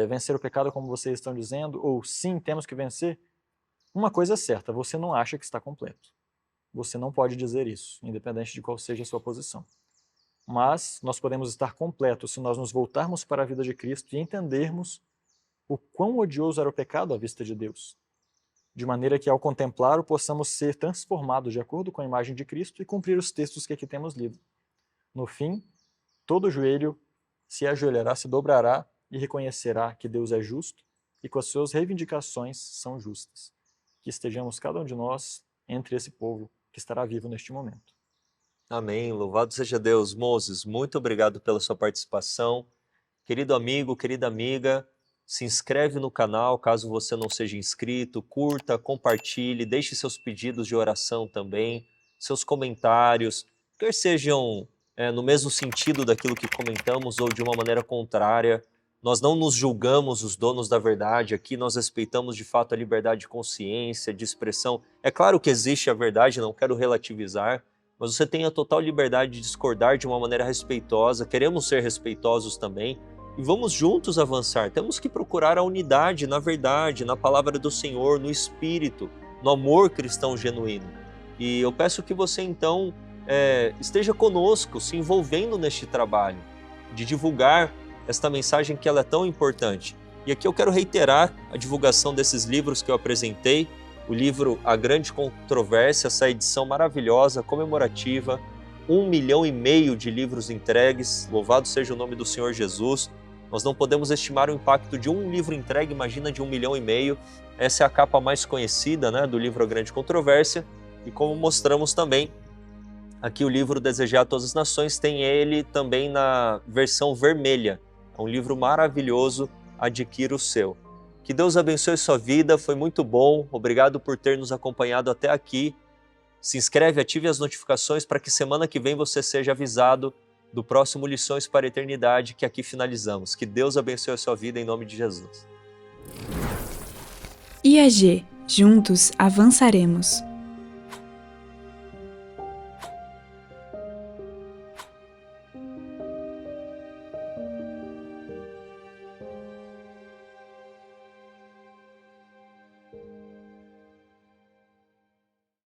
vencer o pecado como vocês estão dizendo, ou sim, temos que vencer, uma coisa é certa, você não acha que está completo. Você não pode dizer isso, independente de qual seja a sua posição. Mas nós podemos estar completos se nós nos voltarmos para a vida de Cristo e entendermos o quão odioso era o pecado à vista de Deus, de maneira que ao contemplá-lo possamos ser transformados de acordo com a imagem de Cristo e cumprir os textos que aqui temos lido. No fim, todo joelho se ajoelhará, se dobrará e reconhecerá que Deus é justo e que as suas reivindicações são justas. Que estejamos cada um de nós entre esse povo que estará vivo neste momento. Amém. Louvado seja Deus. Moses, muito obrigado pela sua participação. Querido amigo, querida amiga, se inscreve no canal caso você não seja inscrito, curta, compartilhe, deixe seus pedidos de oração também, seus comentários, quer sejam no mesmo sentido daquilo que comentamos ou de uma maneira contrária. Nós não nos julgamos os donos da verdade aqui, nós respeitamos de fato a liberdade de consciência, de expressão. É claro que existe a verdade, não quero relativizar, mas você tem a total liberdade de discordar de uma maneira respeitosa, queremos ser respeitosos também, e vamos juntos avançar. Temos que procurar a unidade na verdade, na palavra do Senhor, no Espírito, no amor cristão genuíno. E eu peço que você então esteja conosco, se envolvendo neste trabalho, de divulgar esta mensagem que ela é tão importante. E aqui eu quero reiterar a divulgação desses livros que eu apresentei, o livro A Grande Controvérsia, essa edição maravilhosa, comemorativa, 1,5 milhão de livros entregues, louvado seja o nome do Senhor Jesus. Nós não podemos estimar o impacto de um livro entregue, imagina de 1,5 milhão. Essa é a capa mais conhecida, né, do livro A Grande Controvérsia, e como mostramos também, aqui o livro Desejar a Todas as Nações tem ele também na versão vermelha. É um livro maravilhoso, adquira o seu. Que Deus abençoe sua vida, foi muito bom, obrigado por ter nos acompanhado até aqui. Se inscreve, ative as notificações para que semana que vem você seja avisado do próximo Lições para a Eternidade que aqui finalizamos. Que Deus abençoe a sua vida em nome de Jesus. IAG, juntos avançaremos.